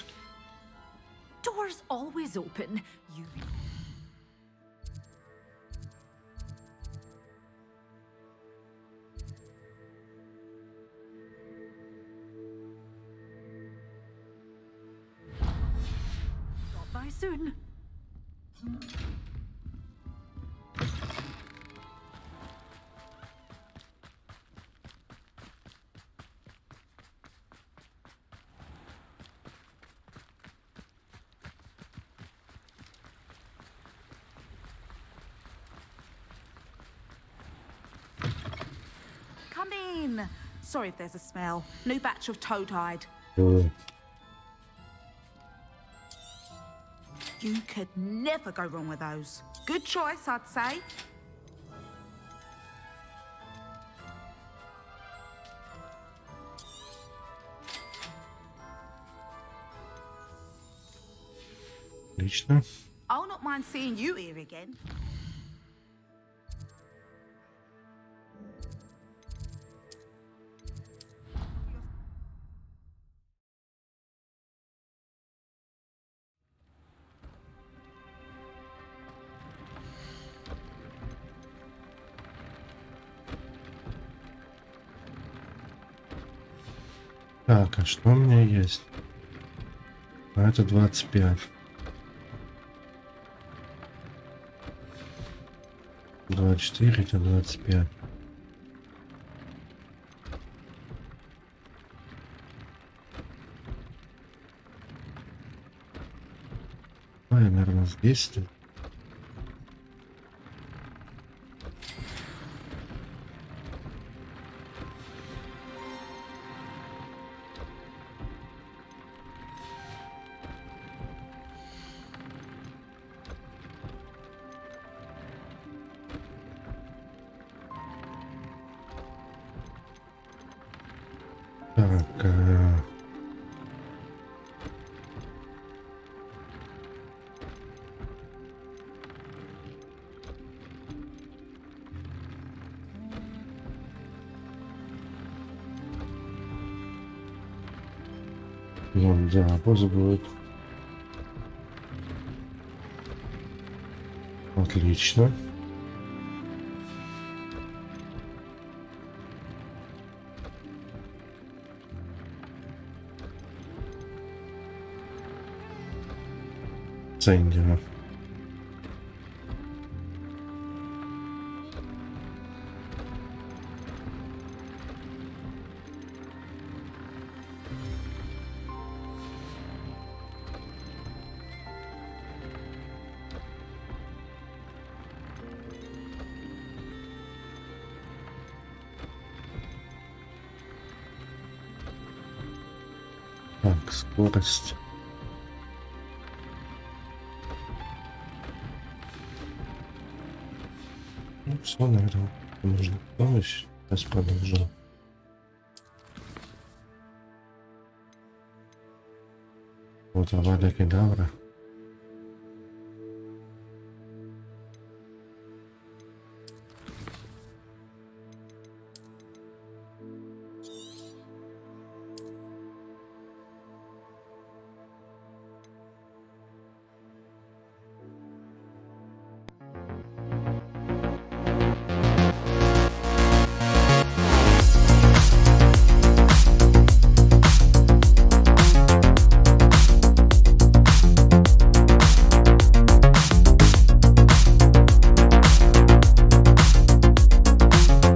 Doors always open. You... Stop by soon. Come in. Sorry if there's a smell. New batch of toad hide. You could never go wrong with those. Good choice, I'd say. Отлично. I'll not mind seeing you here again. Так, а что у меня есть? А это 25. 24, это 25. Ну, я, наверное, здесь. Так, ну, да, поза будет. Отлично. Цендина. Так, скорость. Ну, все, наверное, нужно помощь. Сейчас продолжим. Вот авада кедавра.